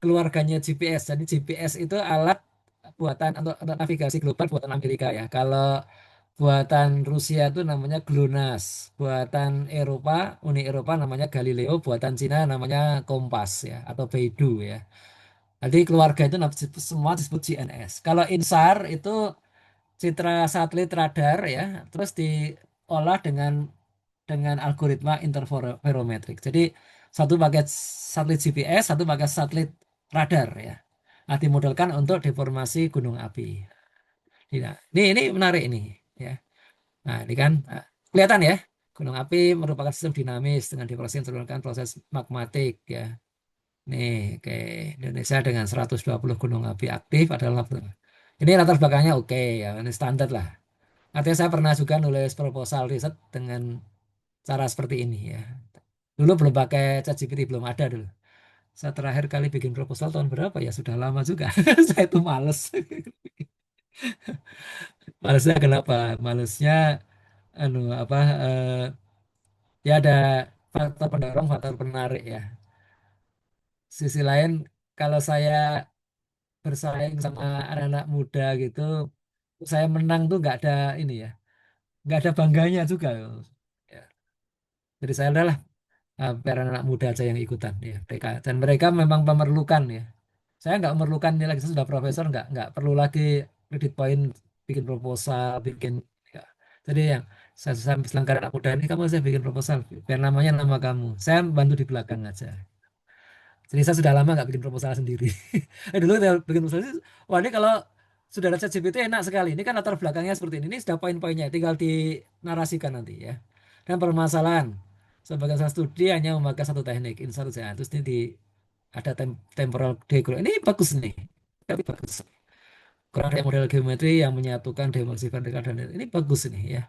keluarganya GPS. Jadi GPS itu alat buatan untuk navigasi global buatan Amerika ya. Kalau buatan Rusia itu namanya GLONASS. Buatan Eropa, Uni Eropa namanya Galileo. Buatan Cina namanya Kompas ya atau Beidou ya. Jadi keluarga itu semua disebut GNS. Kalau INSAR itu citra satelit radar ya, terus diolah dengan algoritma interferometrik. Jadi satu pakai satelit GPS, satu pakai satelit radar ya. Nah, dimodelkan untuk deformasi gunung api. Nah, ini menarik ini ya. Nah, ini kan kelihatan ya. Gunung api merupakan sistem dinamis dengan deformasi yang terjadi proses magmatik ya. Nih, oke. Indonesia dengan 120 gunung api aktif adalah ini latar belakangnya oke ya, ini standar lah. Artinya saya pernah juga nulis proposal riset dengan cara seperti ini ya. Dulu belum pakai ChatGPT, belum ada dulu. Saya terakhir kali bikin proposal tahun berapa ya? Sudah lama juga. Saya itu males. Malesnya kenapa? Malesnya anu apa ya ada faktor pendorong, faktor penarik ya. Sisi lain kalau saya bersaing sama anak-anak muda gitu, saya menang tuh nggak ada ini ya, nggak ada bangganya juga. Ya. Jadi saya udahlah biar anak muda aja yang ikutan ya mereka, dan mereka memang memerlukan ya. Saya nggak memerlukan ini lagi, saya sudah profesor, nggak perlu lagi kredit point bikin proposal, bikin ya. Jadi yang saya bilang ke anak muda ini, kamu saya bikin proposal biar namanya nama kamu, saya bantu di belakang aja. Jadi saya sudah lama nggak bikin proposal sendiri. Dulu saya bikin proposal, wah ini kalau sudah ada ChatGPT enak sekali. Ini kan latar belakangnya seperti ini sudah poin-poinnya, tinggal dinarasikan nanti ya. Dan permasalahan, sebagai saya studi hanya memakai satu teknik, ini satu saja. Terus ini ada temporal diagram. Ini bagus nih, tapi bagus. Kurang ada model geometri yang menyatukan dimensi vertikal dan ini bagus nih ya.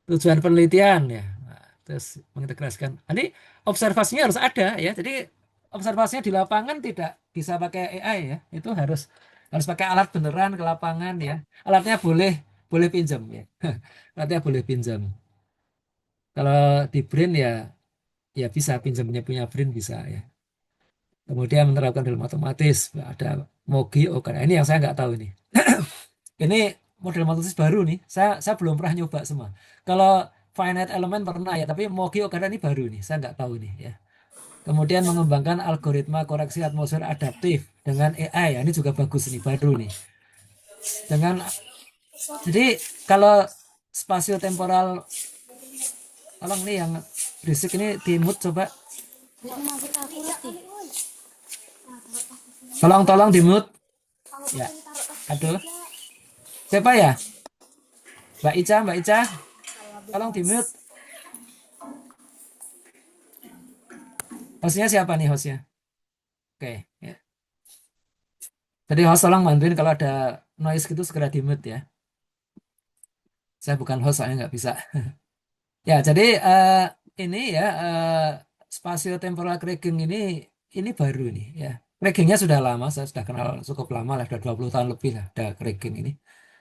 Tujuan penelitian ya. Nah, terus mengintegrasikan. Ini observasinya harus ada ya. Jadi observasinya di lapangan tidak bisa pakai AI ya. Itu harus harus pakai alat beneran ke lapangan ya. Alatnya boleh boleh pinjam ya. Alatnya boleh pinjam. Kalau di Brain ya ya bisa pinjamnya punya Brain bisa ya. Kemudian menerapkan dalam otomatis ada Mogi, Okada. Ini yang saya nggak tahu ini. Ini model matematis baru nih. Saya belum pernah nyoba semua. Kalau finite element pernah ya, tapi Mogi Okada ini baru nih. Saya nggak tahu nih ya. Kemudian mengembangkan algoritma koreksi atmosfer adaptif dengan AI. Ya, ini juga bagus nih, baru nih. Dengan jadi kalau spasio-temporal, tolong nih yang berisik ini di mute coba. Tolong di mute. Ya, aduh. Siapa ya? Mbak Ica, tolong di mute. Hostnya siapa nih hostnya? Oke, ya. Jadi host tolong bantuin kalau ada noise gitu segera di mute ya. Saya bukan host, soalnya nggak bisa. Ya, jadi ini ya spatiotemporal kriging ini baru nih ya. Krigingnya sudah lama, saya sudah kenal cukup lama lah, sudah 20 tahun lebih lah ada kriging ini.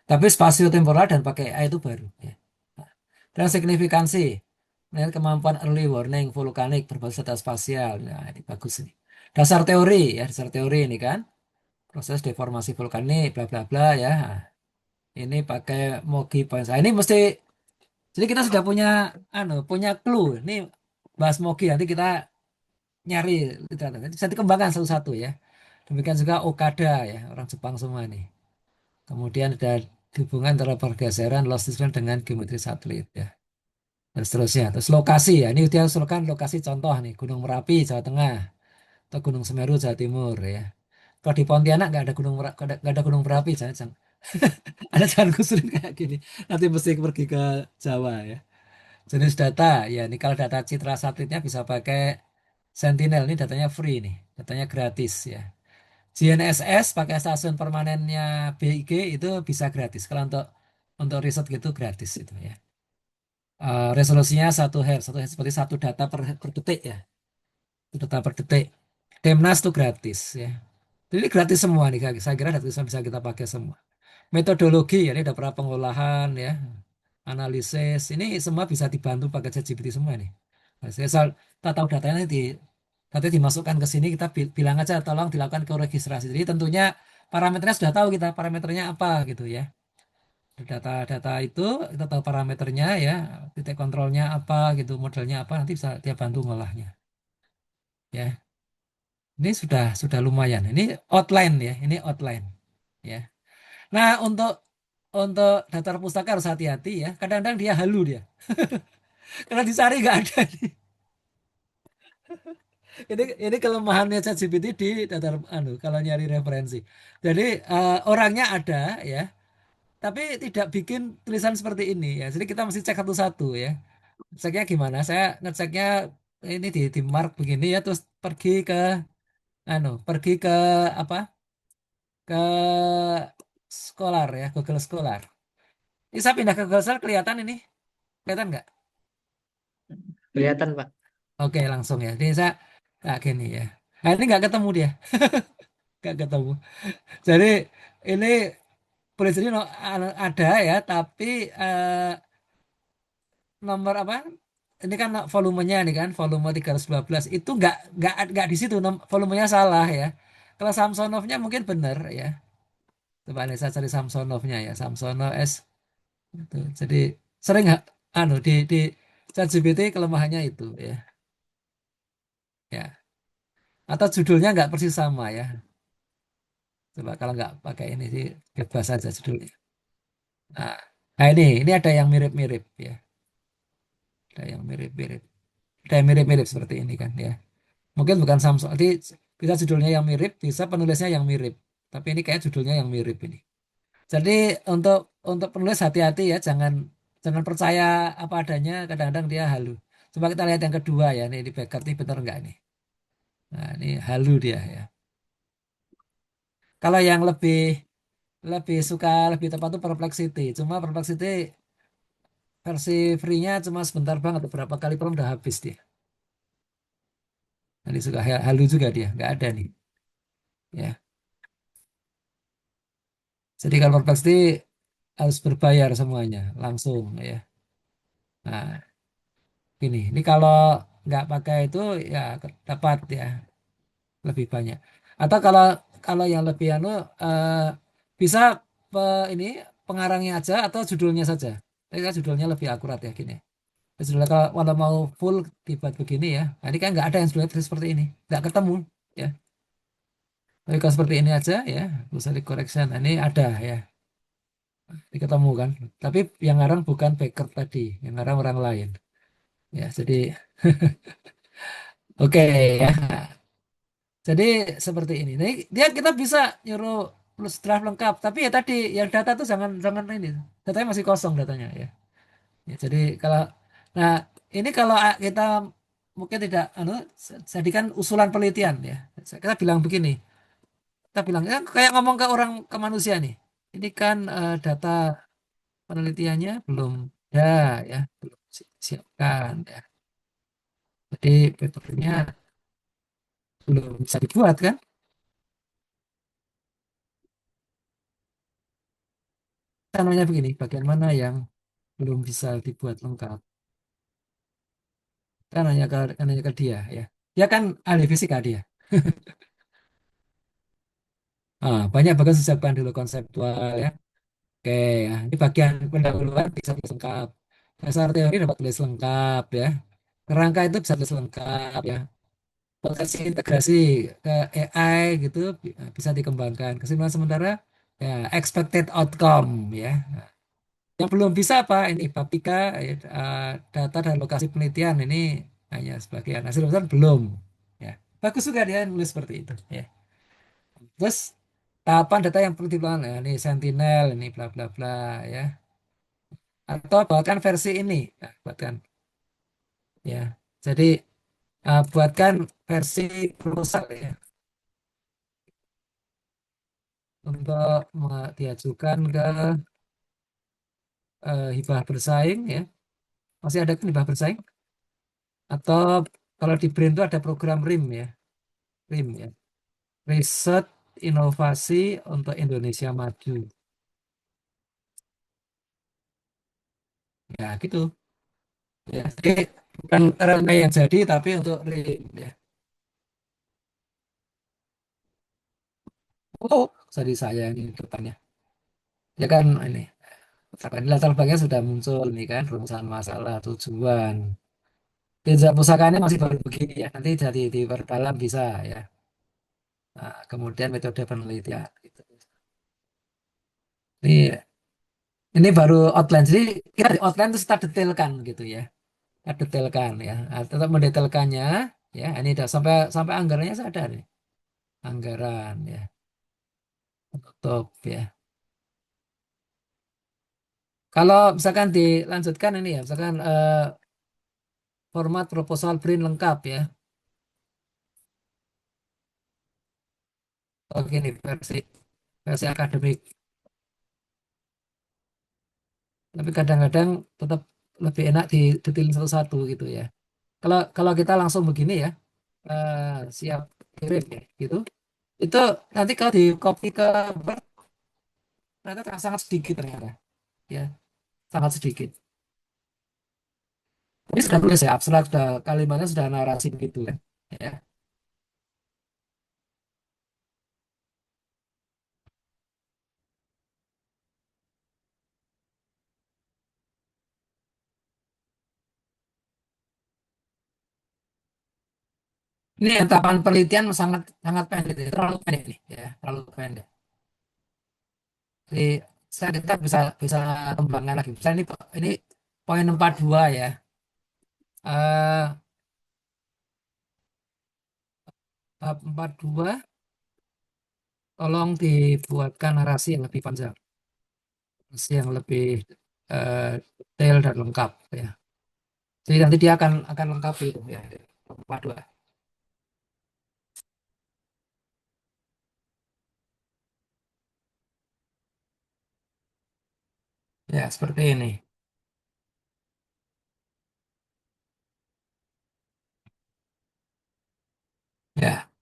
Tapi spatiotemporal dan pakai AI itu baru ya. Dan signifikansi, melihat kemampuan early warning vulkanik berbasis data spasial. Nah, ini bagus nih. Dasar teori ya, dasar teori ini kan. Proses deformasi vulkanik, bla bla bla ya. Nah, ini pakai Mogi Points. Nah, ini mesti, jadi kita sudah punya punya clue. Ini bahas Mogi, nanti kita nyari literatur. Bisa dikembangkan satu-satu ya. Demikian juga Okada ya, orang Jepang semua nih. Kemudian ada hubungan antara pergeseran loss distance dengan geometri satelit ya. Dan seterusnya. Terus lokasi ya, ini dia usulkan lokasi contoh nih, Gunung Merapi, Jawa Tengah, atau Gunung Semeru, Jawa Timur ya. Kalau di Pontianak nggak ada nggak ada gunung berapi, jangan. Ada jangan kusurin kayak gini. Nanti mesti pergi ke Jawa ya. Jenis data, ya ini kalau data citra satelitnya bisa pakai Sentinel, ini datanya free nih, datanya gratis ya. GNSS pakai stasiun permanennya BIG itu bisa gratis. Kalau untuk riset gitu gratis itu ya. Resolusinya satu hertz seperti satu data per detik ya. Satu data per detik. Demnas itu gratis ya. Jadi gratis semua nih, saya kira gratis bisa kita pakai semua. Metodologi, ya ini ada pra pengolahan ya, analisis, ini semua bisa dibantu pakai ChatGPT semua nih. Nah, saya kita tahu datanya data dimasukkan ke sini, kita bilang aja tolong dilakukan ke registrasi. Jadi tentunya parameternya sudah tahu, kita parameternya apa gitu ya. Data-data itu kita tahu parameternya ya, titik kontrolnya apa gitu, modelnya apa, nanti bisa dia bantu ngolahnya. Ya, ini sudah lumayan. Ini outline ya, ini outline ya. Nah, untuk daftar pustaka harus hati-hati ya. Kadang-kadang dia halu dia. Karena dicari nggak ada nih. Ini kelemahannya ChatGPT di daftar kalau nyari referensi. Jadi orangnya ada ya, tapi tidak bikin tulisan seperti ini ya. Jadi kita mesti cek satu-satu ya. Ceknya gimana? Saya ngeceknya ini di mark begini ya, terus pergi ke apa? Ke Scholar ya, Google Scholar. Ini saya pindah ke Google Search kelihatan ini. Kelihatan nggak? Kelihatan, Pak. Oke, langsung ya. Ini saya kayak gini ya. Nah, ini nggak ketemu dia. Nggak ketemu. Jadi ini boleh jadi ada ya, tapi nomor apa? Ini kan volumenya nih kan, volume 312 itu nggak di situ, volumenya salah ya. Kalau Samsonovnya mungkin benar ya. Coba nih saya cari Samsonovnya ya, Samsonov S. Itu. Jadi sering di ChatGPT kelemahannya itu ya. Ya. Atau judulnya nggak persis sama ya. Coba kalau nggak pakai ini sih bebas saja judulnya. Nah, nah ini ada yang mirip-mirip ya. Ada yang mirip-mirip. Ada yang mirip-mirip seperti ini kan ya. Mungkin bukan Samsung. Nanti bisa judulnya yang mirip, bisa penulisnya yang mirip. Tapi ini kayak judulnya yang mirip ini. Jadi untuk penulis hati-hati ya, jangan jangan percaya apa adanya. Kadang-kadang dia halu. Coba kita lihat yang kedua ya. Ini di Becker ini benar nggak ini? Nah, ini halu dia ya. Kalau yang lebih lebih suka lebih tepat itu Perplexity. Cuma Perplexity versi free-nya cuma sebentar banget, beberapa kali belum udah habis dia. Nanti suka halu juga dia, nggak ada nih. Ya, jadi kalau Perplexity harus berbayar semuanya langsung ya. Nah, ini kalau nggak pakai itu ya dapat ya lebih banyak. Atau kalau kalau yang lebih eh, bisa ini pengarangnya aja atau judulnya saja. Tapi kan judulnya lebih akurat ya gini. Judulnya kalau mau full dibuat begini ya. Nah, ini kan nggak ada yang judulnya seperti ini, nggak ketemu ya. Tapi kalau seperti ini aja ya, bisa di correction. Nah, ini ada ya, diketemu kan. Tapi yang ngarang bukan Baker tadi, yang ngarang orang lain. Ya, jadi oke ya. Jadi seperti ini. Nah, dia kita bisa nyuruh plus draft lengkap, tapi ya tadi yang data tuh jangan jangan ini. Datanya masih kosong datanya ya. Ya, jadi kalau nah ini kalau kita mungkin tidak jadikan usulan penelitian ya. Kita bilang begini. Kita bilang ya kayak ngomong ke orang ke manusia nih. Ini kan data penelitiannya belum ada ya, belum siapkan ya. Jadi papernya belum bisa dibuat kan? Kita nanya begini, bagian mana yang belum bisa dibuat lengkap? Kita nanya ke dia ya. Dia kan ahli fisika dia. Banyak bagian disiapkan dulu konseptual ya. Oke ya, ini bagian pendahuluan bisa tulis lengkap. Dasar teori dapat tulis lengkap ya. Kerangka itu bisa tulis lengkap ya. Potensi integrasi ke AI gitu bisa dikembangkan. Kesimpulan sementara ya expected outcome ya. Yang belum bisa apa ini Papika data dan lokasi penelitian ini hanya sebagian hasil besar belum ya. Bagus juga dia nulis seperti itu ya. Terus tahapan data yang perlu dipelajari nah, ini Sentinel ini bla bla bla ya. Atau bahkan versi ini nah, buatkan ya. Jadi buatkan versi proposal ya untuk diajukan ke hibah bersaing ya. Masih ada kan hibah bersaing? Atau kalau di BRIN itu ada program RIM ya, RIM ya. Riset Inovasi untuk Indonesia Maju. Ya gitu. Ya, jadi bukan rantai yang jadi tapi untuk RIM ya. Oh, jadi saya ini depannya. Ya kan ini. Ini latar belakangnya sudah muncul nih kan rumusan masalah tujuan. Jejak pusakanya masih baru begini ya. Nanti jadi diperdalam bisa ya. Nah, kemudian metode penelitian. Gitu. Ini baru outline. Jadi kita di outline itu kita detailkan gitu ya. Kita detailkan ya. Nah, tetap mendetailkannya ya. Ini udah sampai sampai anggarannya saya ada nih. Anggaran ya. Top ya. Kalau misalkan dilanjutkan ini ya, misalkan format proposal print lengkap ya. Oke nih versi versi akademik. Tapi kadang-kadang tetap lebih enak detailin satu-satu gitu ya. Kalau kalau kita langsung begini ya, eh, siap kirim ya, gitu. Itu nanti kalau di copy ke Word ternyata sangat sedikit ternyata, ya, sangat sedikit. Ini sudah tulis ya, abstrak sudah kalimatnya sudah narasi begitu kan, ya. Ini etapan penelitian sangat sangat pendek, ya, terlalu pendek nih, ya, terlalu pendek. Jadi kita bisa bisa kembangkan lagi. Misalnya ini poin 42 ya. Eh, bab 42, tolong dibuatkan narasi yang lebih panjang, narasi yang lebih eh, detail dan lengkap ya. Jadi nanti dia akan lengkapi itu ya. 42. Ya, seperti ini. Ya.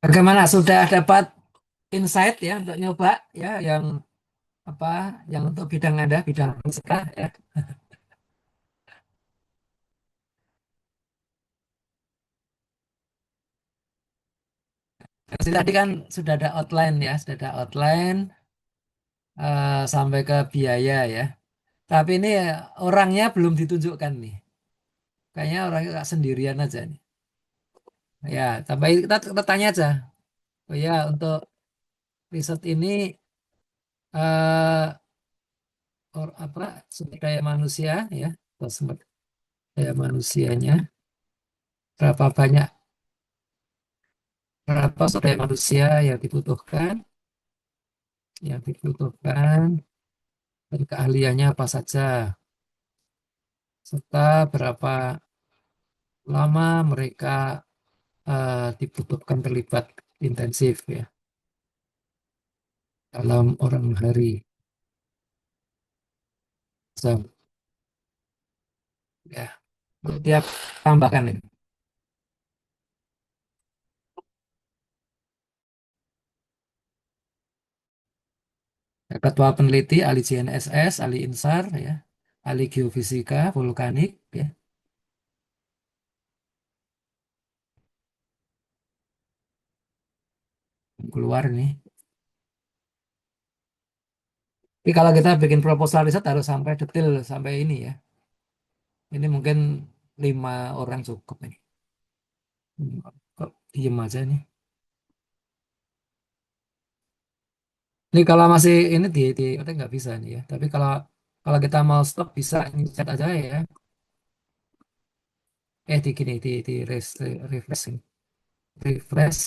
Bagaimana sudah dapat insight ya untuk nyoba ya yang apa yang untuk bidang Anda, bidang fisika ya. Jadi tadi kan sudah ada outline ya, sudah ada outline sampai ke biaya ya. Tapi ini orangnya belum ditunjukkan nih. Kayaknya orangnya sendirian aja nih. Ya, sampai kita tanya aja. Oh ya, untuk riset ini apa sumber daya manusia ya, atau sumber daya manusianya berapa banyak, berapa sumber daya manusia yang dibutuhkan dan keahliannya apa saja, serta berapa lama mereka dibutuhkan terlibat intensif ya dalam orang hari. So, ya, dia tambahkan ini. Ya, ketua peneliti ahli GNSS, ahli INSAR ya, ahli geofisika, vulkanik ya, keluar nih. Tapi kalau kita bikin proposal riset harus sampai detail sampai ini ya. Ini mungkin 5 orang cukup ini. Kok diem aja nih. Ini kalau masih ini di otak nggak bisa nih ya. Tapi kalau kalau kita mau stop bisa ini chat aja ya. Di gini di refresh ini. Refresh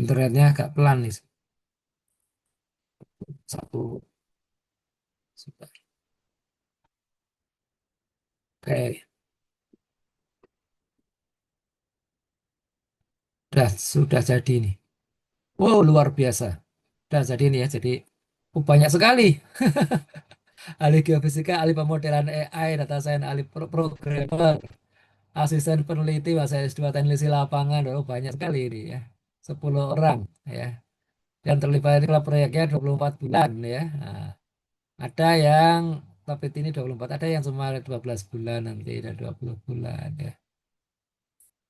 internetnya agak pelan nih. Satu sudah. Oke, sudah jadi nih. Wow, luar biasa. Sudah jadi nih ya. Jadi banyak sekali. Ahli geofisika, ahli pemodelan AI, data science, ahli programmer, asisten peneliti, bahasa S2 teknisi lapangan, oh, banyak sekali ini ya. 10 orang ya. Dan terlibat ini kalau proyeknya 24 bulan ya. Nah, ada yang tapi ini 24, ada yang cuma 12 bulan nanti, ada 20 bulan ya.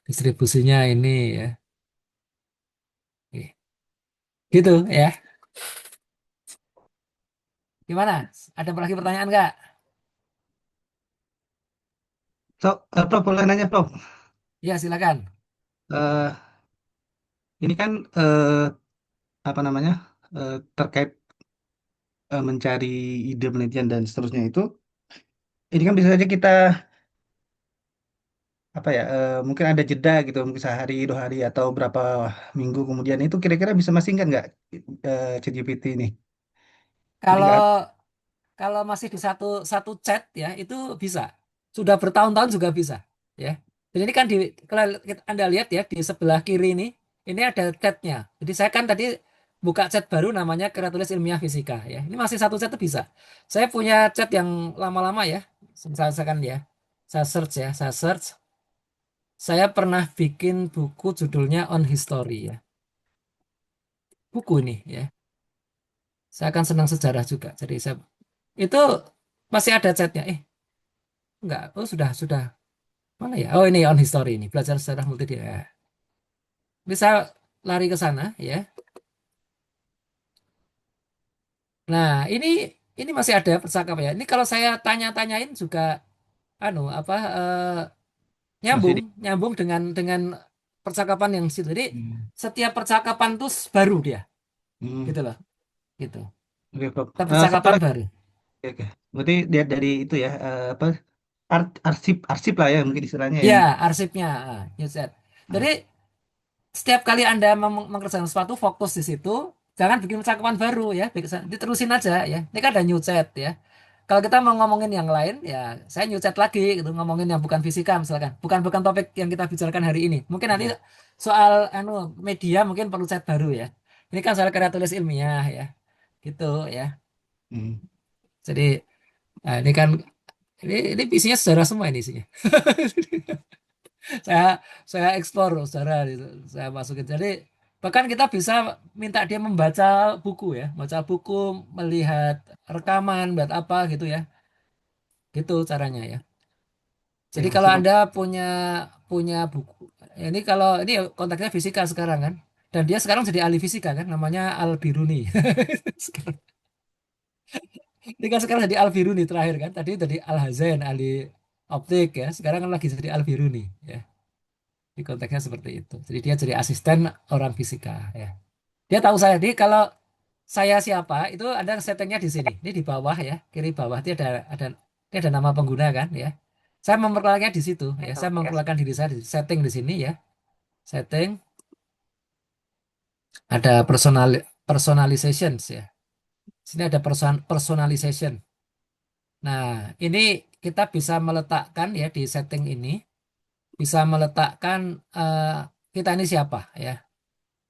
Distribusinya ini ya. Oke. Gitu ya. Gimana? Ada lagi pertanyaan nggak? So, Prof, boleh nanya, Prof. Ya, silakan. Eh, ini kan apa namanya terkait mencari ide penelitian dan seterusnya itu. Ini kan bisa saja kita apa ya, mungkin ada jeda gitu, mungkin sehari, 2 hari, atau berapa minggu kemudian itu kira-kira bisa masih nggak ChatGPT ini? Jadi Kalau nggak. kalau masih di satu satu chat ya itu bisa. Sudah bertahun-tahun juga bisa ya. Jadi ini kan kalau Anda lihat ya di sebelah kiri ini ada chatnya. Jadi saya kan tadi buka chat baru namanya Karya Tulis Ilmiah Fisika ya. Ini masih satu chat itu bisa. Saya punya chat yang lama-lama ya. Misalkan ya. Saya search ya, saya search. Saya pernah bikin buku judulnya On History ya. Buku ini ya. Saya akan senang sejarah juga. Jadi saya itu masih ada chatnya. Enggak. Oh, sudah. Mana ya? Oh, ini On History ini. Belajar sejarah multimedia. Bisa lari ke sana ya. Nah, ini masih ada percakapan ya. Ini kalau saya tanya-tanyain juga anu apa Masih nyambung, di. nyambung dengan percakapan yang situ. Jadi Hmm. setiap percakapan tuh baru dia, Hmm. gitu loh, gitu. Oke, Prof. Setiap Satu percakapan lagi. baru. Oke, oke. Berarti lihat dari itu ya, apa, arsip arsip lah ya mungkin istilahnya Ya, ya. arsipnya, you said. Nah, Jadi setiap kali Anda mengerjakan sesuatu fokus di situ, jangan bikin percakapan baru ya, diterusin aja ya. Ini kan ada new chat ya. Kalau kita mau ngomongin yang lain, ya saya new chat lagi gitu, ngomongin yang bukan fisika misalkan, bukan bukan topik yang kita bicarakan hari ini. Mungkin nanti ya. soal anu media mungkin perlu chat baru ya. Ini kan soal karya tulis ilmiah ya, gitu ya. Hmm. Jadi ini kan ini isinya sejarah semua ini isinya. saya saya eksplor saudara gitu. Saya masukin jadi bahkan kita bisa minta dia membaca buku ya, baca buku, melihat rekaman buat apa gitu ya, gitu caranya ya. Ya, Jadi kalau asik, Prof. Anda punya punya buku, ini kalau ini konteksnya fisika sekarang kan, dan dia sekarang jadi ahli fisika kan, namanya Al Biruni. Sekarang, dia kan sekarang jadi Al Biruni terakhir kan, tadi jadi Al Hazen ahli optik ya, sekarang kan lagi jadi Al Biruni ya. Di konteksnya seperti itu. Jadi dia jadi asisten orang fisika ya. Dia tahu saya. Jadi kalau saya siapa itu ada settingnya di sini. Ini di bawah ya, kiri bawah itu ada nama pengguna kan ya. Saya memperkenalkannya di situ ya. Saya memperkenalkan diri saya di setting di sini ya. Setting ada personalizations ya. Sini ada personalization. Nah, ini kita bisa meletakkan ya di setting ini bisa meletakkan eh, kita ini siapa ya.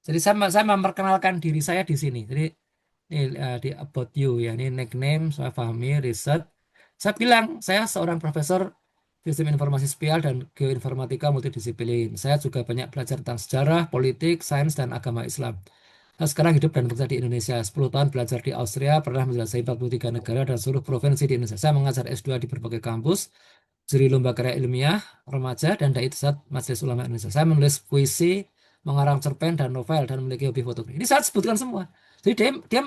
Jadi saya memperkenalkan diri saya di sini. Jadi ini di about you ya, ini nickname, saya Fahmi, riset. Saya bilang saya seorang profesor sistem informasi spasial dan geoinformatika multidisiplin. Saya juga banyak belajar tentang sejarah, politik, sains, dan agama Islam. Saya sekarang hidup dan bekerja di Indonesia. 10 tahun belajar di Austria, pernah menjelajahi 43 negara dan seluruh provinsi di Indonesia. Saya mengajar S2 di berbagai kampus, juri lomba karya ilmiah, remaja, dan dai Tisat Majelis Ulama Indonesia. Saya menulis puisi, mengarang cerpen dan novel, dan memiliki hobi fotografi. Ini saya sebutkan semua. Jadi dia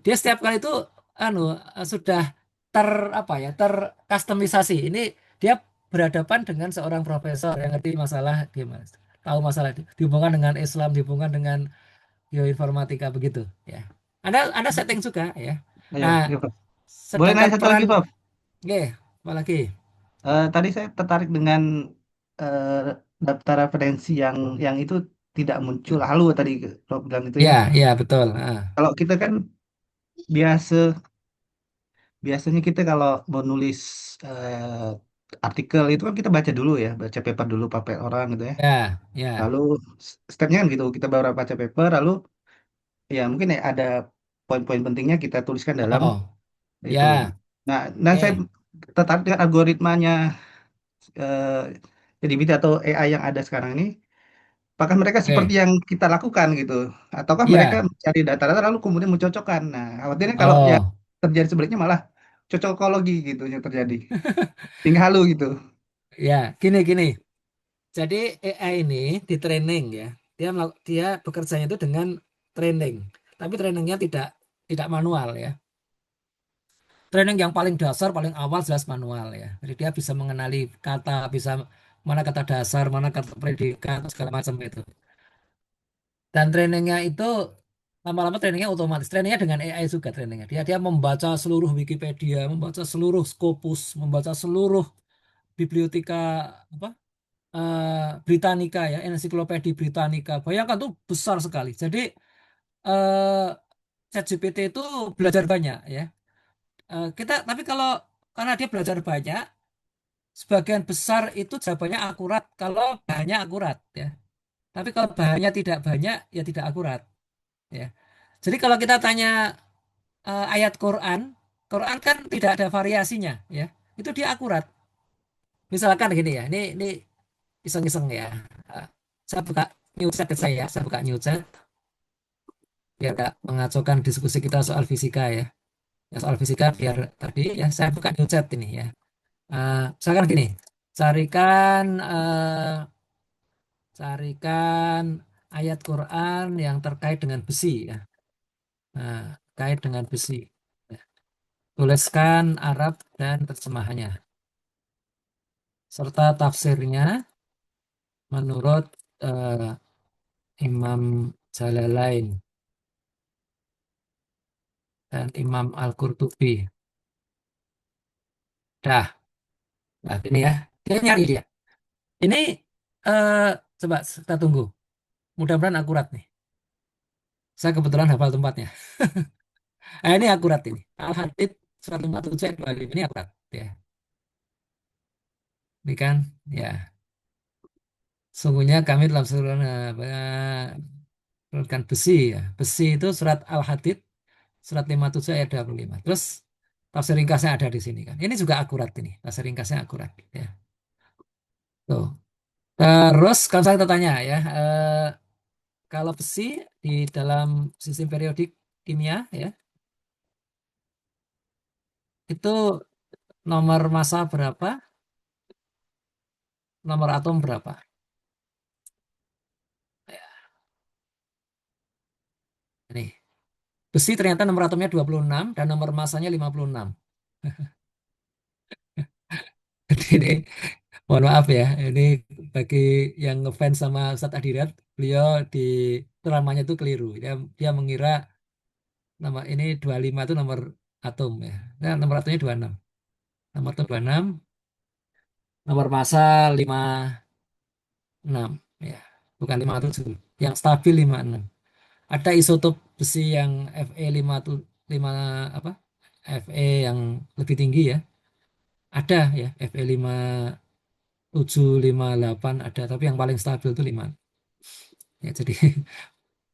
dia setiap kali itu anu sudah ter apa ya terkustomisasi. Ini dia berhadapan dengan seorang profesor yang ngerti masalah gimana, tahu masalah itu dihubungkan dengan Islam, dihubungkan dengan geoinformatika begitu ya. Anda setting juga ya. Ayo, Nah, ya, Prof. Boleh sedangkan nanya satu peran lagi, Prof. Oke, apa lagi? Tadi saya tertarik dengan eh, daftar referensi yang itu tidak muncul halu tadi Prof bilang itu ya. Ya, ya betul. Kalau kita kan biasa biasanya kita kalau mau nulis artikel itu kan kita baca dulu ya, baca paper dulu paper orang gitu ya. Ya, ya. Lalu stepnya kan gitu, kita baru baca paper, lalu ya mungkin ya ada poin-poin pentingnya kita tuliskan dalam Oh, itu. ya. Nah, dan saya Oke, tertarik dengan algoritmanya eh, GPT atau AI yang ada sekarang ini. Apakah mereka seperti oke. yang kita lakukan gitu? Ataukah mereka Ya. mencari data-data lalu kemudian mencocokkan? Nah, khawatirnya kalau yang Oh, terjadi sebaliknya malah cocokologi gitu yang terjadi. Tinggal halu gitu. ya. Gini. Jadi AI ini di training ya. Dia bekerjanya itu dengan training. Tapi trainingnya tidak manual ya. Training yang paling dasar, paling awal jelas manual ya. Jadi dia bisa mengenali kata, bisa mana kata dasar, mana kata predikat, segala macam itu. Dan trainingnya itu lama-lama trainingnya otomatis. Trainingnya dengan AI juga trainingnya. Dia membaca seluruh Wikipedia, membaca seluruh Scopus, membaca seluruh bibliotika apa Britannica ya, ensiklopedia Britannica. Bayangkan tuh besar sekali. Jadi eh, ChatGPT itu belajar banyak ya. Tapi kalau karena dia belajar banyak, sebagian besar itu jawabannya akurat kalau bahannya akurat ya. Tapi kalau bahannya tidak banyak, ya tidak akurat ya. Jadi kalau kita tanya ayat Quran, Quran kan tidak ada variasinya ya. Itu dia akurat. Misalkan gini ya, ini iseng-iseng ya. Eh, saya buka new chat ke saya buka new chat biar gak mengacaukan diskusi kita soal fisika ya. Ya, soal fisika biar tadi ya saya buka new chat ini ya. Misalkan gini, carikan carikan ayat Quran yang terkait dengan besi ya. Nah, terkait dengan besi. Ya. Tuliskan Arab dan terjemahannya serta tafsirnya menurut eh, Imam Jalalain dan Imam Al-Qurtubi. Dah, nah ini ya. Dia nyari dia. Ini eh, coba kita tunggu. Mudah-mudahan akurat nih. Saya kebetulan hafal tempatnya. Ini akurat ini. Al-Hadid 157 ayat 25 ini akurat ya. Ini kan ya. Sungguhnya kami dalam surat menurunkan besi ya. Besi itu surat Al-Hadid surat 57 ayat 25. Terus tafsir ringkasnya ada di sini kan. Ini juga akurat ini. Tafsir ringkasnya akurat ya. Tuh. Terus kalau saya tanya ya, kalau besi di dalam sistem periodik kimia ya, itu nomor massa berapa? Nomor atom berapa? Ya, ini. Besi ternyata nomor atomnya 26 dan nomor massanya 56. Jadi ini, mohon maaf ya, ini bagi yang ngefans sama Ustadz Adidat, beliau di ceramahnya itu keliru. Dia mengira nama ini 25 itu nomor atom ya. Nah, nomor atomnya 26. Nomor atom 26, nomor massa 56 ya. Bukan 57. Yang stabil 56. Ada isotop besi yang Fe 5 apa? Fe yang lebih tinggi ya. Ada ya, Fe 5758 ada, tapi yang paling stabil itu 5. Ya, jadi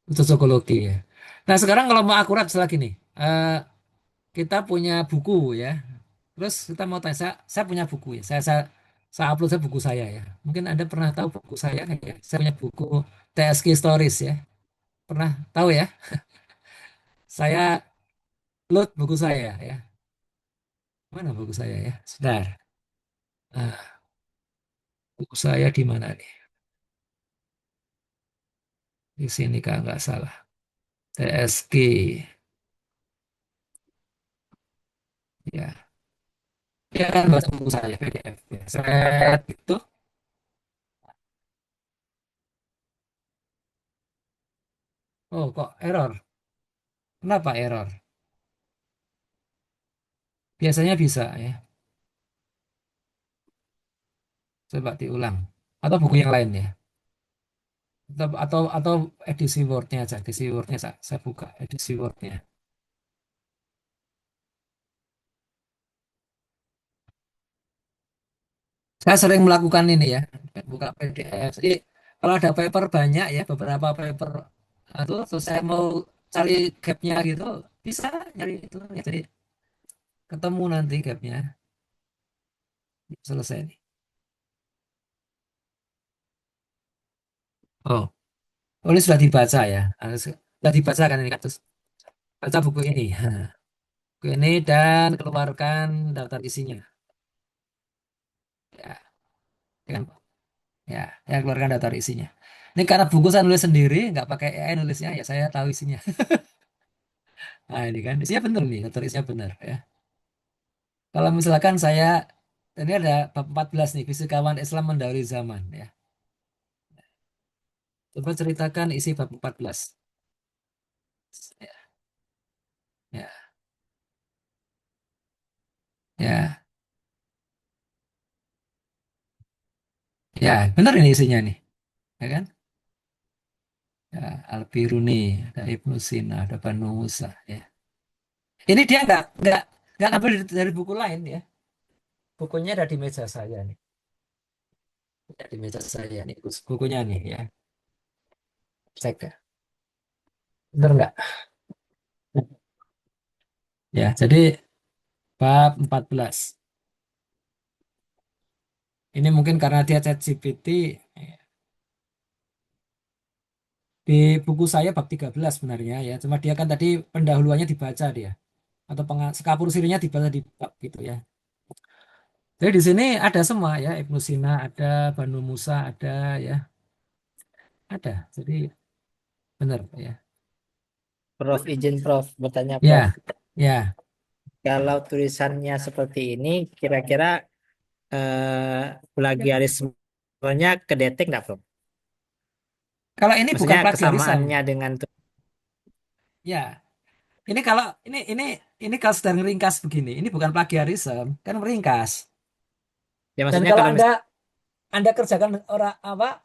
itu cocokologi ya. Nah, sekarang kalau mau akurat selagi nih, kita punya buku ya. Terus kita mau tanya, saya punya buku ya. Saya upload saya buku saya ya. Mungkin Anda pernah tahu buku saya kan ya. Saya punya buku TSK Stories ya. Pernah tahu ya? Saya load buku saya ya. Mana buku saya ya? Sebentar. Nah, buku saya di mana nih? Di sini kalau nggak salah. TSK. Ya. Ya kan baca buku saya PDF. Ya. Saya itu. Oh, kok error? Kenapa error? Biasanya bisa ya. Coba diulang. Atau buku yang lain ya. Atau edisi Word-nya aja. Edisi Word-nya saya buka. Edisi Word-nya. Saya sering melakukan ini ya. Buka PDF. Jadi kalau ada paper banyak ya. Beberapa paper itu terus saya mau cari gap-nya gitu. Bisa nyari itu. Ya, jadi ketemu nanti gap-nya. Selesai nih. Oh, oh, ini sudah dibaca ya. Sudah dibaca kan ini Kak? Baca buku ini. Buku ini dan keluarkan daftar isinya. Ya, kan? Ya, ya keluarkan daftar isinya. Ini karena buku saya nulis sendiri, nggak pakai AI nulisnya, ya saya tahu isinya. Nah, ini kan isinya benar nih, daftar isinya benar ya. Kalau misalkan saya, ini ada bab 14 nih, fisikawan Islam mendahului zaman ya. Coba ceritakan isi bab 14. Ya, ya, ya, Ya, benar ini isinya nih, ya kan? Ya, Al-Biruni, ada Ibnu Sina, ada Banu Musa. Ya. Ini dia nggak ngambil dari buku lain ya. Bukunya ada di meja saya nih. Ada di meja saya nih, bukunya nih ya. Cek ya. Benar nggak? Ya, jadi bab 14. Ini mungkin karena dia ChatGPT, di buku saya bab 13 sebenarnya ya. Cuma dia kan tadi pendahuluannya dibaca dia. Atau sekapur sirinya dibaca di bab gitu ya. Jadi di sini ada semua ya. Ibnu Sina ada, Banu Musa ada ya. Ada. Jadi benar ya. Prof, izin Prof, bertanya Prof. Ya, ya. Kalau tulisannya seperti ini, kira-kira plagiarismenya kedetek nggak Prof? Kalau ini bukan Maksudnya plagiarism. kesamaannya dengan Ya, ini kalau sedang ringkas begini, ini bukan plagiarism, kan meringkas. ya Dan maksudnya kalau kalau Anda kerjakan orang apa,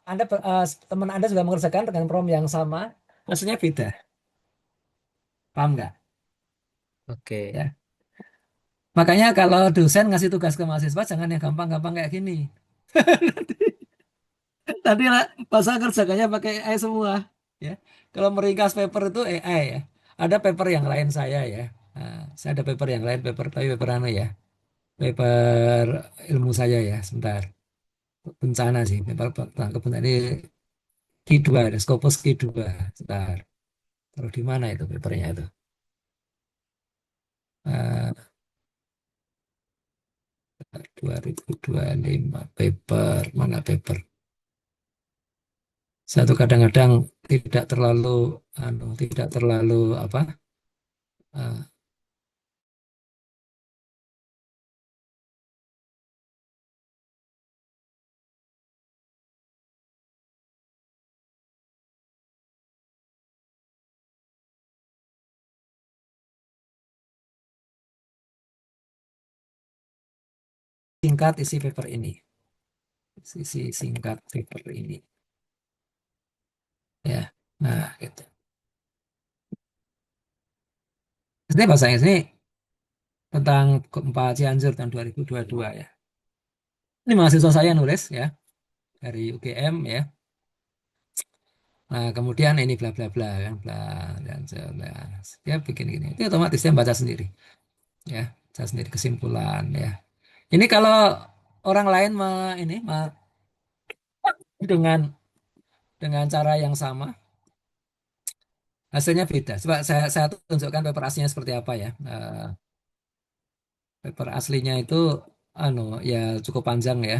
teman Anda juga mengerjakan dengan prompt yang sama, maksudnya beda. Paham nggak? oke. Ya. Makanya kalau dosen ngasih tugas ke mahasiswa jangan yang gampang-gampang kayak gini. Tadi lah masa kerjakannya pakai AI semua. Ya. Kalau meringkas paper itu AI ya. Ada paper yang lain saya ya. Nah, saya ada paper yang lain, tapi paper anu ya. Paper ilmu saya ya, sebentar. Bencana sih, paper tentang kebencana ini Q2, ada Scopus Q2. Sebentar. Taruh di mana itu papernya itu? Eh, 2025 paper, mana paper? Satu kadang-kadang tidak terlalu tidak terlalu apa? eh, Singkat isi paper ini. Isi singkat paper ini. Ya. Nah, gitu. Ini bahasa Inggris ini tentang gempa Cianjur tahun 2022 ya. Ini mahasiswa saya nulis ya dari UGM ya. Nah, kemudian ini bla bla bla kan bla dan bla. Dia bikin gini. Itu otomatis dia baca sendiri ya. Baca sendiri kesimpulan ya. Ini kalau orang lain dengan cara yang sama hasilnya beda. Coba saya tunjukkan paper aslinya seperti apa ya. Paper aslinya itu ya cukup panjang ya.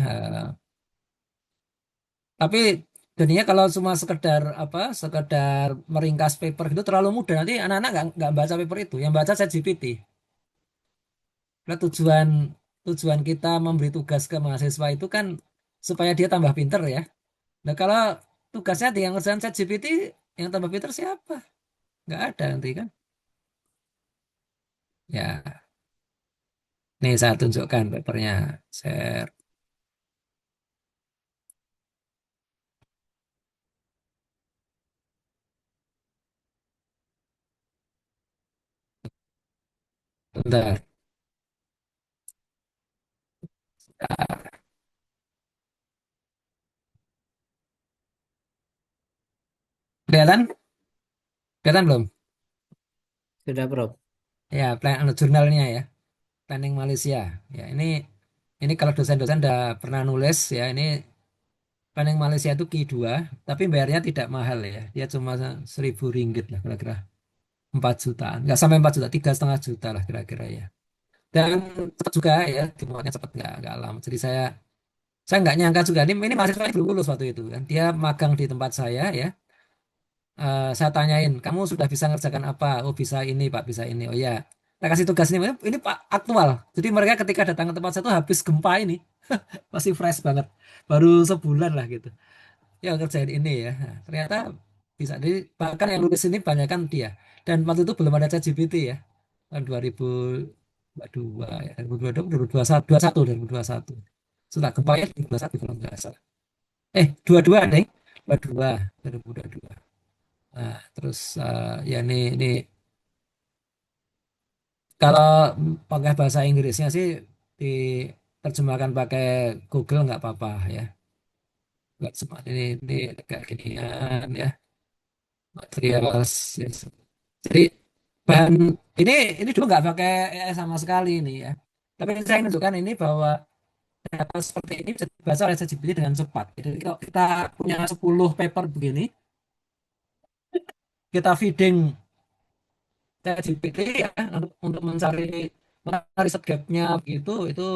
Tapi jadinya kalau cuma sekedar meringkas paper itu terlalu mudah, nanti anak-anak nggak baca paper itu, yang baca ChatGPT. Nah, tujuan kita memberi tugas ke mahasiswa itu kan supaya dia tambah pinter ya. Nah, kalau tugasnya dia yang ngerjain ChatGPT, yang tambah pinter siapa? Nggak ada nanti kan. Ya, nih saya tunjukkan papernya. Share. Bentar. Ah, kelihatan? Kelihatan belum? sudah Prof. Ya, jurnalnya ya. Planning Malaysia. Ya, ini kalau dosen-dosen udah pernah nulis ya, ini Planning Malaysia itu Q2, tapi bayarnya tidak mahal ya. Dia cuma 1.000 ringgit lah kira-kira. 4 jutaan. Nggak sampai 4 juta, 3,5 juta lah kira-kira ya. Dan cepat juga ya, dimuatnya cepat nggak lama. Jadi saya nggak nyangka juga, ini mahasiswa yang belum lulus waktu itu kan. Dia magang di tempat saya ya. Saya tanyain, kamu sudah bisa ngerjakan apa? Oh bisa ini Pak, bisa ini. Oh ya, saya kasih tugas ini Pak aktual. Jadi mereka ketika datang ke tempat saya tuh habis gempa ini, masih fresh banget, baru sebulan lah gitu. Ya ngerjain ini ya. Nah, ternyata bisa. Jadi bahkan yang nulis ini banyak kan dia. Dan waktu itu belum ada ChatGPT ya, tahun 2022 ya, 2022, 2021, 2021. Sudah gempa ya 2021 kalau nggak salah. dua-dua deh, dua-dua, 2022. Nah, terus ya ini kalau pakai bahasa Inggrisnya sih diterjemahkan pakai Google nggak apa-apa ya. Nggak semua ini kayak ginian ya, materials. Yes. Jadi bahan ini ini dulu nggak pakai AI sama sekali ini ya. Tapi saya menunjukkan ini bahwa data seperti ini bisa dibaca oleh ChatGPT dengan cepat. Jadi kalau kita punya 10 paper begini, kita feeding ChatGPT ya untuk mencari riset gapnya begitu itu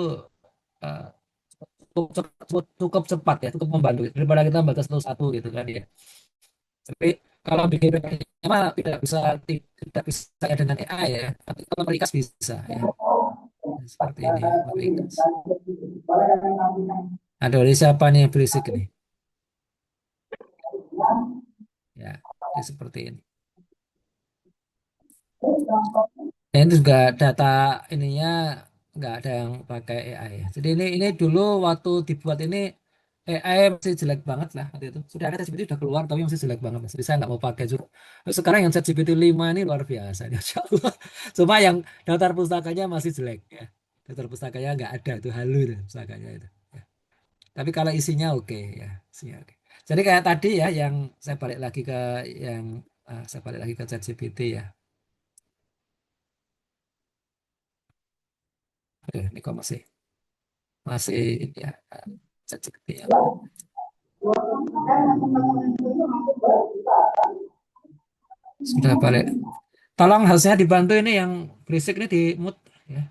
eh, cukup cepat ya, cukup membantu daripada kita baca satu-satu gitu kan ya. Tapi kalau bikin PPT mah tidak bisa ya dengan AI ya, tapi kalau Marikas bisa ya. Seperti ini Marikas. Aduh, ini siapa nih yang berisik nih? Ya, ini seperti ini. Dan itu juga data ininya nggak ada yang pakai AI ya. Jadi ini dulu waktu dibuat ini AI masih jelek banget lah waktu itu. Sudah ada ChatGPT udah keluar tapi masih jelek banget. Mas. Jadi saya nggak mau pakai juga. Terus sekarang yang ChatGPT 5 ini luar biasa. Insya Allah. Cuma yang daftar pustakanya masih jelek ya. Daftar pustakanya nggak ada itu halu itu pustakanya itu. Ya. Tapi kalau isinya oke ya. Isinya oke. Jadi kayak tadi ya yang saya balik lagi ke yang saya balik lagi ke ChatGPT ya. Aduh, ini kok masih masih ya ChatGPT ya. Sudah balik. Tolong harusnya dibantu ini yang berisik ini di mute ya.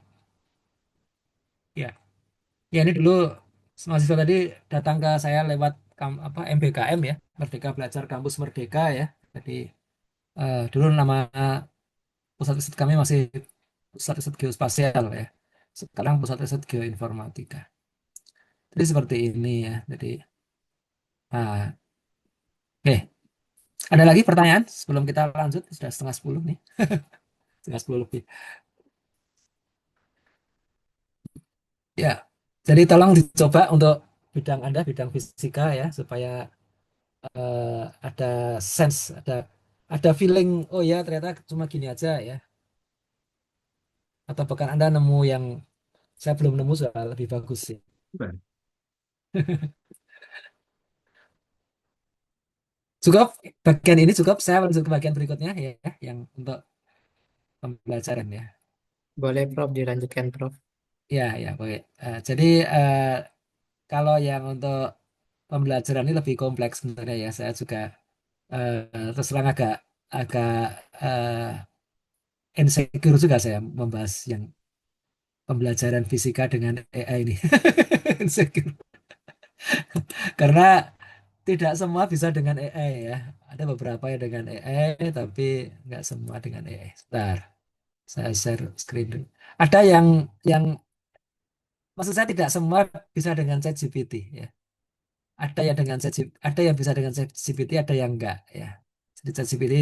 Ya, ya ini dulu mahasiswa tadi datang ke saya lewat MBKM ya, Merdeka Belajar Kampus Merdeka ya. Jadi dulu nama pusat riset kami masih Pusat Riset Geospasial ya. Sekarang Pusat Riset Geoinformatika. Jadi seperti ini ya. Jadi oke. Ada lagi pertanyaan sebelum kita lanjut? Sudah setengah 10 nih, setengah 10 lebih. Ya, jadi tolong dicoba untuk bidang Anda, bidang fisika ya, supaya ada sense, ada feeling, oh ya ternyata cuma gini aja ya. Atau bahkan Anda nemu yang saya belum nemu sudah lebih bagus sih. Cukup, bagian ini cukup, saya lanjut ke bagian berikutnya ya, yang untuk pembelajaran ya. Boleh Prof dilanjutkan Prof. Ya, ya, oke. Jadi eh, kalau yang untuk pembelajaran ini lebih kompleks sebenarnya ya, saya juga terus terang agak agak eh, insecure juga saya membahas yang pembelajaran fisika dengan AI ini. Insecure. Karena tidak semua bisa dengan AI ya. Ada beberapa yang dengan AI, tapi nggak semua dengan AI. Sebentar, saya share screen dulu. Ada yang maksud saya tidak semua bisa dengan ChatGPT ya. Ada yang dengan ChatGPT, ada yang bisa dengan ChatGPT, ada yang enggak ya. Jadi ChatGPT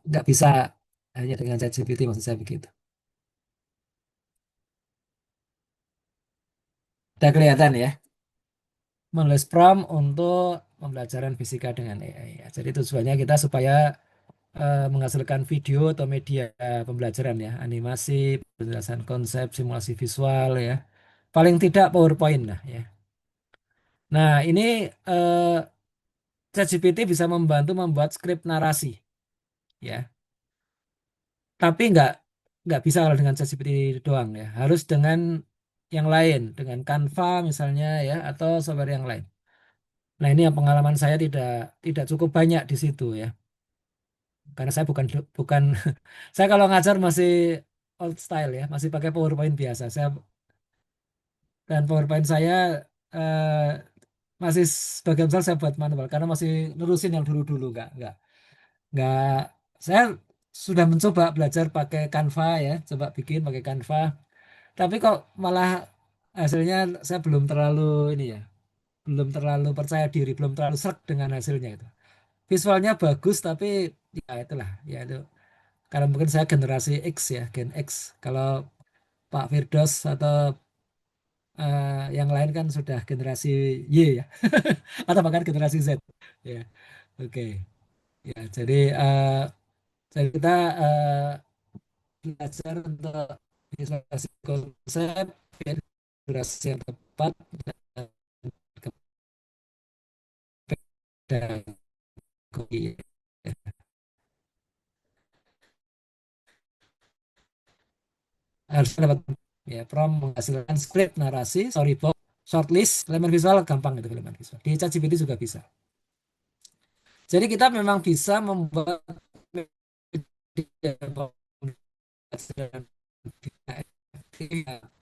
nggak bisa hanya dengan ChatGPT maksud saya begitu. Udah kelihatan ya, menulis prompt untuk pembelajaran fisika dengan AI. Ya. Jadi tujuannya kita supaya menghasilkan video atau media pembelajaran ya, animasi, penjelasan konsep, simulasi visual ya. Paling tidak PowerPoint lah ya. Nah, ini eh, ChatGPT bisa membantu membuat skrip narasi ya. Tapi nggak bisa kalau dengan ChatGPT doang ya. Harus dengan yang lain, dengan Canva misalnya ya, atau software yang lain. Nah, ini yang pengalaman saya tidak cukup banyak di situ ya. Karena saya bukan bukan saya kalau ngajar masih old style ya, masih pakai PowerPoint biasa. Dan PowerPoint saya eh, masih sebagian besar saya buat manual karena masih nerusin yang dulu-dulu nggak saya sudah mencoba belajar pakai Canva ya, coba bikin pakai Canva. Tapi kok malah hasilnya saya belum terlalu ini ya, belum terlalu percaya diri, belum terlalu srek dengan hasilnya itu. Visualnya bagus tapi ya itulah ya itu karena mungkin saya generasi X ya Gen X kalau Pak Firdaus atau yang lain kan sudah generasi Y ya, atau bahkan generasi Z. Ya, oke. Ya, jadi kita belajar untuk visualisasi konsep, ya, durasi yang tepat, dan pedagogi. Harus dapat ya prompt menghasilkan skrip, narasi, storyboard, shortlist, elemen visual gampang itu elemen visual. Di ChatGPT juga bisa. Jadi kita memang bisa membuat media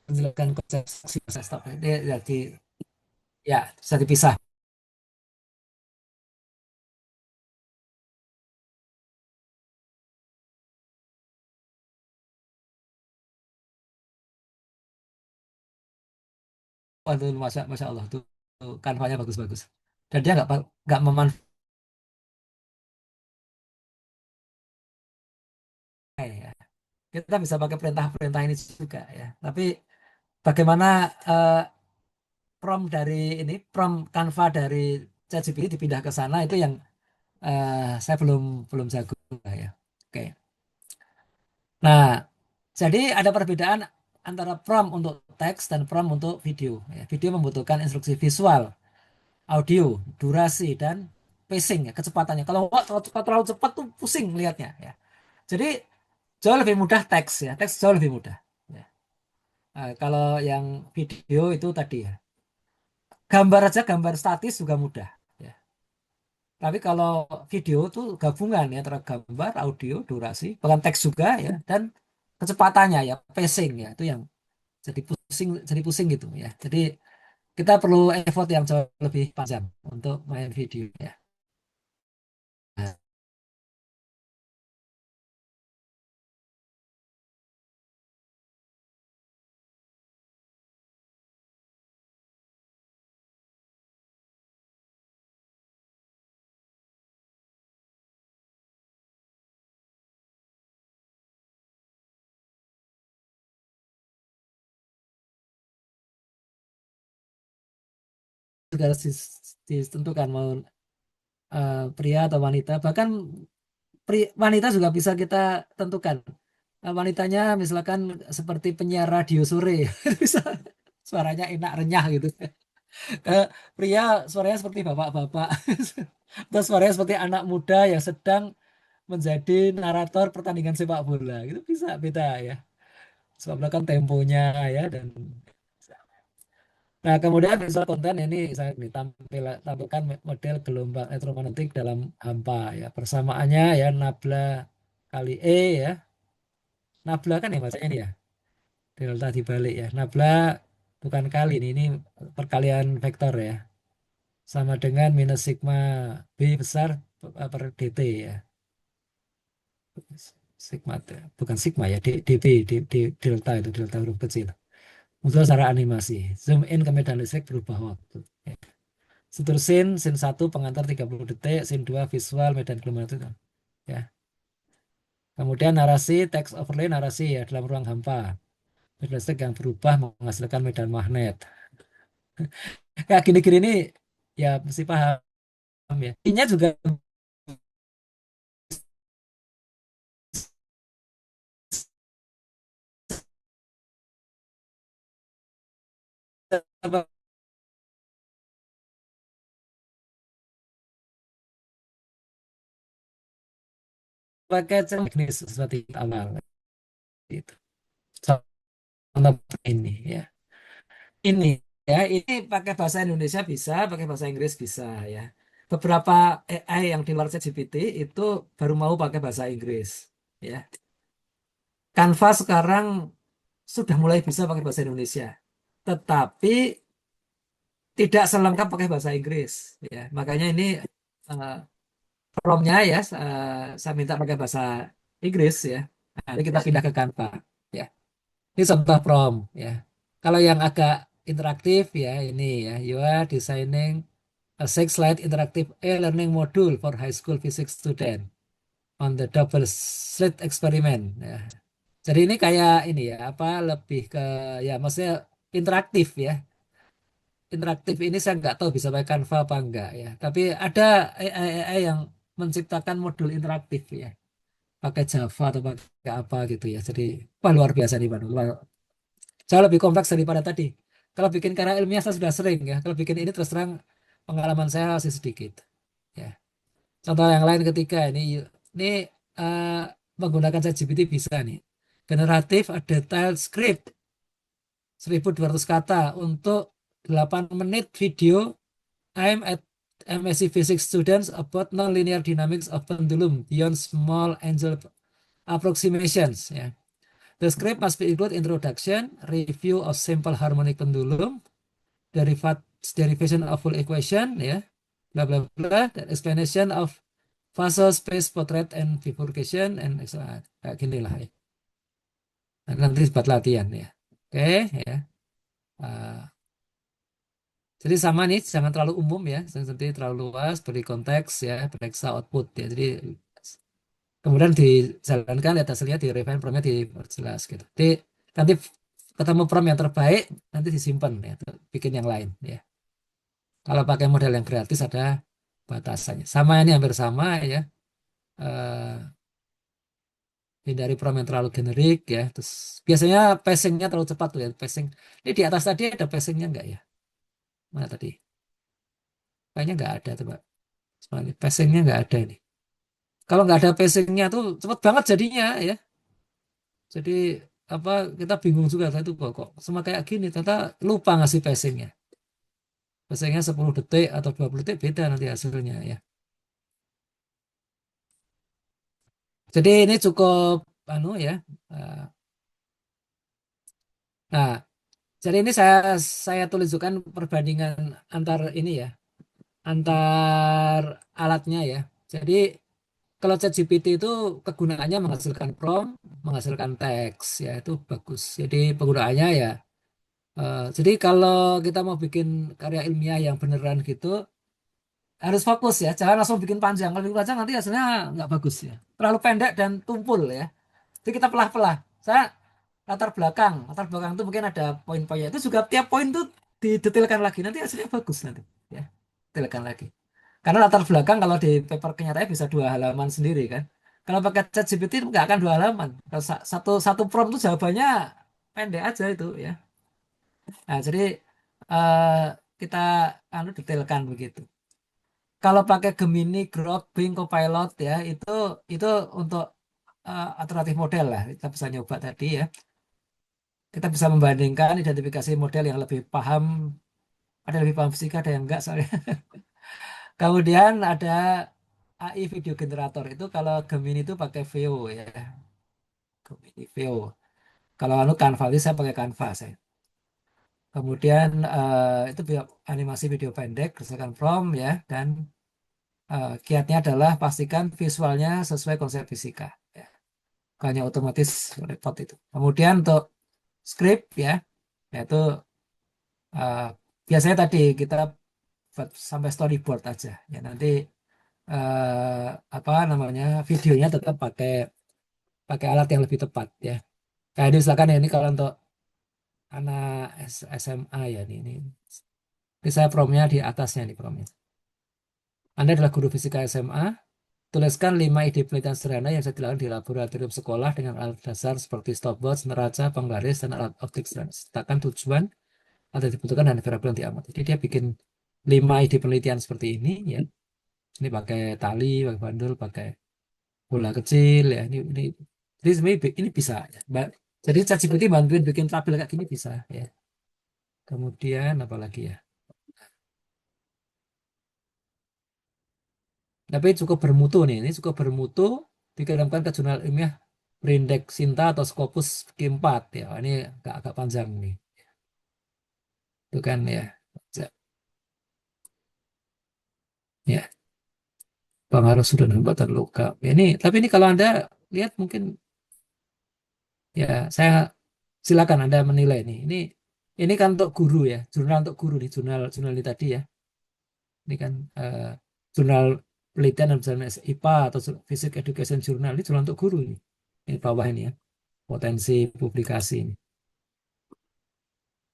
menjelaskan konsep stop. Jadi ya bisa dipisah. Waduh, masya Allah tuh kanvanya bagus-bagus. Dan dia nggak memanfaatkan ya. Kita bisa pakai perintah-perintah ini juga ya. Tapi bagaimana eh, prompt Canva dari ChatGPT dipindah ke sana itu yang saya belum belum jago ya. Oke. Nah, jadi ada perbedaan antara prompt untuk teks dan prompt untuk video. Ya, video membutuhkan instruksi visual, audio, durasi dan pacing ya, kecepatannya. Kalau nggak terlalu cepat tuh pusing lihatnya ya. Jadi jauh lebih mudah teks ya, teks jauh lebih mudah. Ya. Kalau yang video itu tadi ya, gambar aja gambar statis juga mudah. Ya. Tapi kalau video itu gabungan ya antara gambar, audio, durasi, bahkan teks juga ya, dan kecepatannya ya, pacing ya, itu yang jadi pusing gitu ya. Jadi kita perlu effort yang jauh lebih panjang untuk main video ya. Nah, juga harus ditentukan mau pria atau wanita, bahkan wanita juga bisa kita tentukan. Wanitanya misalkan seperti penyiar radio sore, bisa suaranya enak renyah gitu. Eh, Pria suaranya seperti bapak-bapak, atau suaranya seperti anak muda yang sedang menjadi narator pertandingan sepak bola, gitu bisa beda ya. Sebab kan temponya ya dan nah kemudian visual konten ini saya tampilkan model gelombang elektromagnetik dalam hampa ya. Persamaannya ya nabla kali E ya. Nabla kan ya bacanya ini ya. Delta dibalik ya. Nabla bukan kali ini perkalian vektor ya. Sama dengan minus sigma B besar per dt ya. Sigma bukan sigma ya, dp delta itu delta huruf kecil. Muncul secara animasi. Zoom in ke medan listrik berubah waktu. Ya. Setur sin 1 pengantar 30 detik, sin 2 visual medan gelombang itu. Ya. Kemudian narasi, text overlay narasi ya dalam ruang hampa. Medan listrik yang berubah menghasilkan medan magnet. Kayak gini-gini ini ya mesti paham ya. Ini juga pakai teknis seperti awal itu. Contoh ini ya. Ini ini pakai bahasa Indonesia bisa, pakai bahasa Inggris bisa ya. Beberapa AI yang di luar ChatGPT itu baru mau pakai bahasa Inggris ya. Canva sekarang sudah mulai bisa pakai bahasa Indonesia, tetapi tidak selengkap pakai bahasa Inggris ya. Makanya ini eh, prompt-nya ya saya minta pakai bahasa Inggris ya. Nah, jadi kita pindah ke Canva ya. Ini contoh prompt ya. Kalau yang agak interaktif ya ini ya, you are designing a six-slide interactive e-learning module for high school physics student on the double slit experiment. Ya. Jadi ini kayak ini ya, apa lebih ke ya maksudnya interaktif ya. Interaktif ini saya nggak tahu bisa pakai Canva apa enggak ya. Tapi ada AI yang menciptakan modul interaktif ya. Pakai Java atau pakai apa gitu ya. Jadi wah luar biasa nih Pak. Jauh lebih kompleks daripada tadi. Kalau bikin karya ilmiah saya sudah sering ya. Kalau bikin ini terus terang pengalaman saya masih sedikit. Ya. Contoh yang lain ketika ini eh, menggunakan ChatGPT bisa nih. Generatif a detailed script 1.200 kata untuk 8 menit video. I'm at MSc Physics students about nonlinear dynamics of pendulum beyond small angle approximations. Ya. The script must be include introduction, review of simple harmonic pendulum, derivation of full equation, ya, bla bla bla, dan explanation of fase space portrait and bifurcation and kayak gini lah ya. Nanti buat latihan ya. Oke ya. Uh, jadi sama nih, jangan terlalu umum ya, nanti terlalu luas, beri konteks ya, periksa output ya. Jadi kemudian dijalankan, lihat hasilnya, di refine promnya, diperjelas gitu. Jadi nanti ketemu prom yang terbaik, nanti disimpan ya, bikin yang lain ya. Kalau pakai model yang gratis ada batasannya. Sama ini hampir sama ya. Eh, hindari prom yang terlalu generik ya. Terus biasanya pacingnya terlalu cepat tuh ya. Pacing. Ini di atas tadi ada pacingnya enggak ya? Mana tadi? Kayaknya nggak ada tuh Pak. Soalnya pacingnya nggak ada ini. Kalau nggak ada pacingnya tuh cepet banget jadinya ya. Jadi apa kita bingung juga itu kok sama kayak gini. Ternyata lupa ngasih pacingnya. Pacingnya 10 detik atau 20 detik beda nanti hasilnya ya. Jadi ini cukup anu ya. eh, Nah, jadi ini saya tunjukkan perbandingan antar ini ya, antar alatnya ya. Jadi kalau ChatGPT itu kegunaannya menghasilkan prompt, menghasilkan teks ya itu bagus. Jadi penggunaannya ya. Jadi kalau kita mau bikin karya ilmiah yang beneran gitu harus fokus ya, jangan langsung bikin panjang. Kalau bikin panjang nanti hasilnya nggak bagus ya. Terlalu pendek dan tumpul ya. Jadi kita pelah-pelah. Saya latar belakang itu mungkin ada poin-poinnya. Itu juga tiap poin tuh didetailkan lagi. Nanti hasilnya bagus nanti. Ya, detailkan lagi. Karena latar belakang kalau di paper kenyataannya bisa 2 halaman sendiri kan. Kalau pakai ChatGPT itu nggak akan 2 halaman. Kalau satu satu prompt itu jawabannya pendek aja itu ya. Nah, jadi eh, kita detailkan begitu. Kalau pakai Gemini, Grok, Bing, Copilot ya itu untuk alternatif model lah. Kita bisa nyoba tadi ya. Kita bisa membandingkan identifikasi model yang lebih paham, ada yang lebih paham fisika, ada yang enggak soalnya. Kemudian ada AI video generator itu kalau Gemini itu pakai Veo ya, Gemini Veo. Kalau Canva itu saya pakai Canva saya. Kemudian itu animasi video pendek berdasarkan prompt ya dan kiatnya adalah pastikan visualnya sesuai konsep fisika. Ya. Hanya otomatis repot itu. Kemudian untuk script ya, yaitu eh, biasanya tadi kita buat sampai storyboard aja. Ya nanti apa namanya videonya tetap pakai pakai alat yang lebih tepat ya. Kayak ini misalkan ya ini kalau untuk anak SMA ya ini saya promnya di atasnya nih promnya. Anda adalah guru fisika SMA, tuliskan 5 ide penelitian sederhana yang bisa dilakukan di laboratorium sekolah dengan alat dasar seperti stopwatch, neraca, penggaris, dan alat optik sederhana. Sertakan tujuan atau dibutuhkan dan variabel yang diamati. Jadi dia bikin 5 ide penelitian seperti ini ya. Ini pakai tali, pakai bandul, pakai bola kecil ya. Ini jadi sebenarnya ini bisa ya. Jadi ChatGPT bantuin bikin tabel kayak gini bisa ya. Kemudian apa lagi ya? Tapi cukup bermutu nih. Ini cukup bermutu dikirimkan ke jurnal ilmiah Brindex Sinta atau Scopus Q4 ya. Ini agak panjang nih. Itu kan ya. Ya, pengaruh sudah hambatan luka. Ini tapi ini kalau Anda lihat mungkin ya saya silakan Anda menilai nih. Ini kan untuk guru ya, jurnal untuk guru nih, jurnal ini tadi ya. Ini kan jurnal penelitian dan misalnya IPA atau Physics Education Journal ini jurnal untuk guru ini. Ini bawah ini ya, potensi publikasi ini.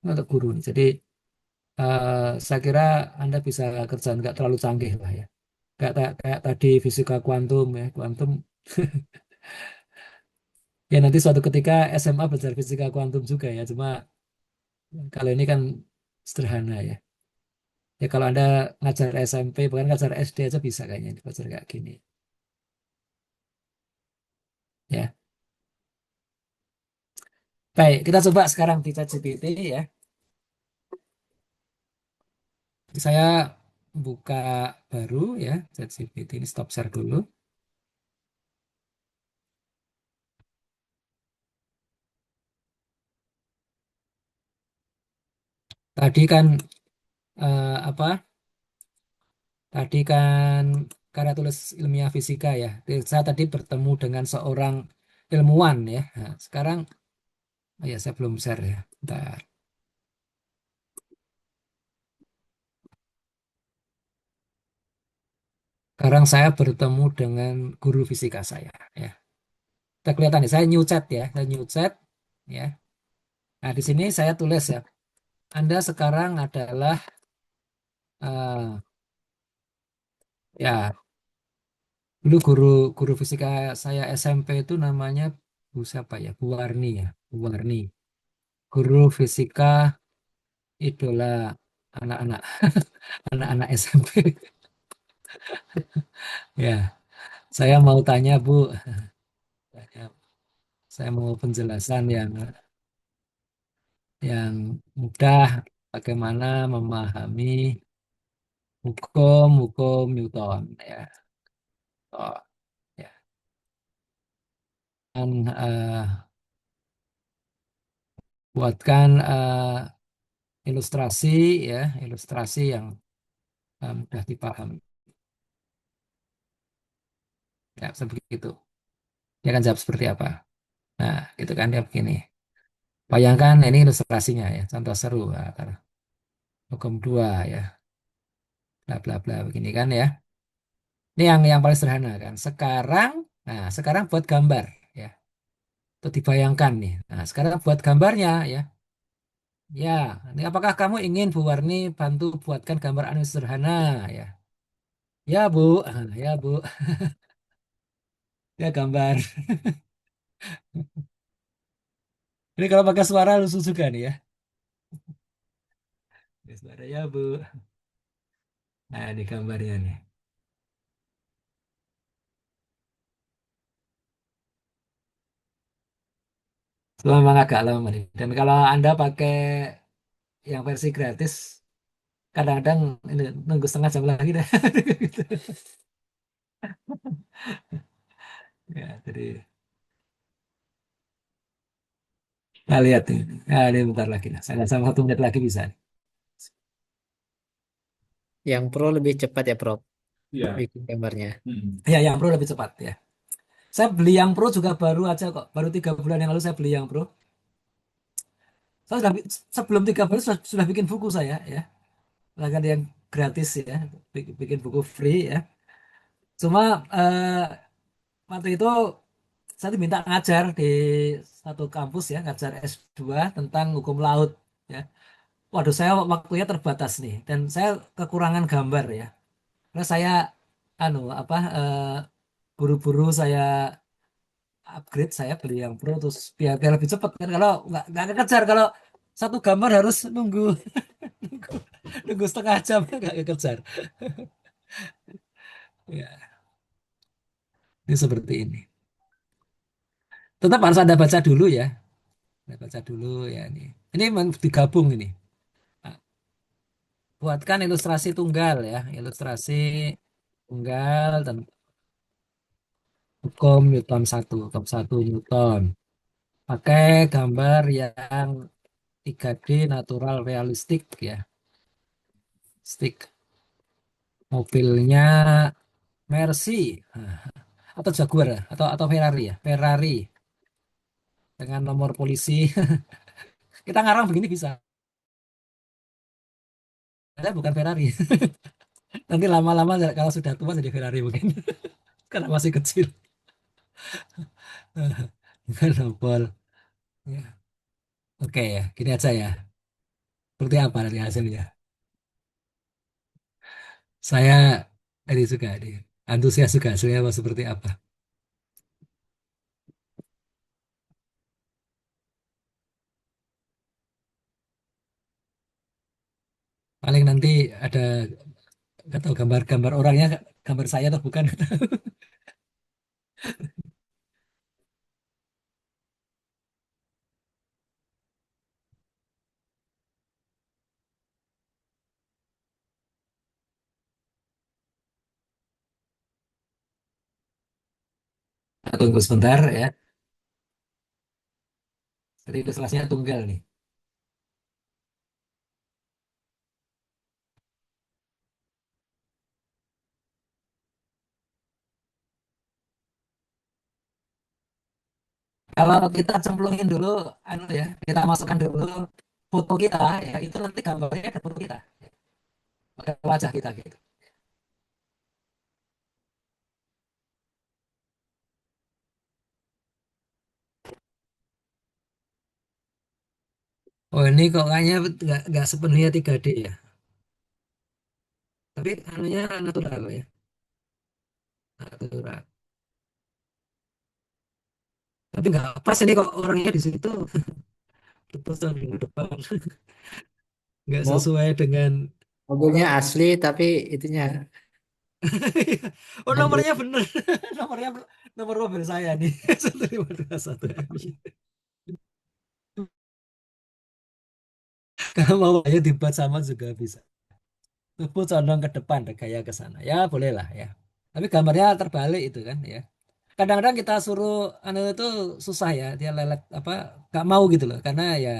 untuk guru. Jadi saya kira Anda bisa kerja nggak terlalu canggih lah ya. Kayak tadi fisika kuantum ya, kuantum ya nanti suatu ketika SMA belajar fisika kuantum juga ya. Cuma kalau ini kan sederhana ya. Ya kalau Anda ngajar SMP, bahkan ngajar SD aja bisa kayaknya belajar kayak gini. Ya, baik, kita coba sekarang di ChatGPT ya. Saya buka baru ya ChatGPT ini stop share dulu. Tadi kan apa? Tadi kan karya tulis ilmiah fisika ya. Saya tadi bertemu dengan seorang ilmuwan ya. Nah, sekarang oh ya saya belum share ya. Bentar. Sekarang saya bertemu dengan guru fisika saya ya. Kita kelihatan nih, saya new chat ya, saya new chat ya. Nah, di sini saya tulis ya. Anda sekarang adalah eh, ya dulu guru guru fisika saya SMP itu namanya Bu siapa ya? Bu Warni ya, Bu Warni. Guru fisika idola anak-anak anak-anak SMP. Ya, saya mau tanya Bu, saya mau penjelasan yang mudah bagaimana memahami hukum-hukum Newton ya. Oh, ya. Dan buatkan ilustrasi ya, ilustrasi yang mudah dipahami. Ya, seperti itu. Dia akan jawab seperti apa. Nah, itu kan dia begini. Bayangkan ini ilustrasinya ya, contoh seru. Hukum dua ya, bla bla bla begini kan ya. Ini yang paling sederhana kan. Sekarang buat gambar ya. Itu dibayangkan nih. Nah, sekarang buat gambarnya ya. Ya, ini apakah kamu ingin Bu Warni bantu buatkan gambar anu sederhana ya? Ya Bu, ya Bu, ya gambar. Ini kalau pakai suara lucu juga nih ya. Ya, suara ya Bu. Nah, di gambarnya nih. Memang agak lama nih. Dan kalau Anda pakai yang versi gratis, kadang-kadang ini nunggu setengah jam lagi dah. Gitu. Ya, jadi nah, lihat nih. Nah, ini bentar lagi. Nah, saya sama 1 menit lagi bisa. Yang Pro lebih cepat ya, Prof, Iya. bikin gambarnya. Ya, yang Pro lebih cepat ya. Saya beli yang Pro juga baru aja kok. Baru 3 bulan yang lalu saya beli yang Pro. Saya sudah sebelum 3 bulan sudah bikin buku saya ya. Bahkan yang gratis ya. Bikin buku free ya. Cuma waktu itu saya diminta ngajar di satu kampus ya, ngajar S2 tentang hukum laut ya. Waduh, saya waktunya terbatas nih dan saya kekurangan gambar ya. Karena saya buru-buru saya upgrade, saya beli yang pro terus biar lebih cepat kan, kalau nggak kekejar, kalau satu gambar harus nunggu nunggu, nunggu setengah jam nggak kekejar ya. Ini seperti ini, tetap harus Anda baca dulu ya. Anda baca dulu ya, ini memang digabung ini. Nah, buatkan ilustrasi tunggal ya, ilustrasi tunggal dan hukum 1 Newton, pakai gambar yang 3D natural realistik ya. Stick mobilnya Mercy, nah, atau Jaguar ya? Atau Ferrari ya, Ferrari dengan nomor polisi. Kita ngarang begini bisa. Saya bukan Ferrari. Nanti lama-lama kalau sudah tua jadi Ferrari mungkin. Karena masih kecil. Dengan nomor. Ya. Oke ya, gini aja ya. Seperti apa dari hasilnya? Saya ini suka nih, antusias juga hasilnya mau seperti apa. Paling nanti ada nggak tahu gambar-gambar orangnya, gambar saya atau bukan. Tunggu sebentar ya. Jadi ilustrasinya tunggal nih. Kalau kita cemplungin dulu, anu ya, kita masukkan dulu foto kita, ya itu nanti gambarnya ada foto kita, ada wajah kita gitu. Oh ini kok kayaknya nggak sepenuhnya 3D ya, tapi anunya natural ya, natural. Tapi nggak pas ini kok orangnya di situ, terus di depan, nggak Mo- sesuai dengan. Mobilnya asli tapi itunya Oh hantu. nomornya bener, nomornya nomor mobil saya nih, 152 1 MY. Kalau mau ayo dibuat sama juga bisa. Tubuh condong ke depan, gaya ke sana. Ya boleh lah ya. Tapi gambarnya terbalik itu kan ya. Kadang-kadang kita suruh anu itu susah ya, dia lelet apa gak mau gitu loh, karena ya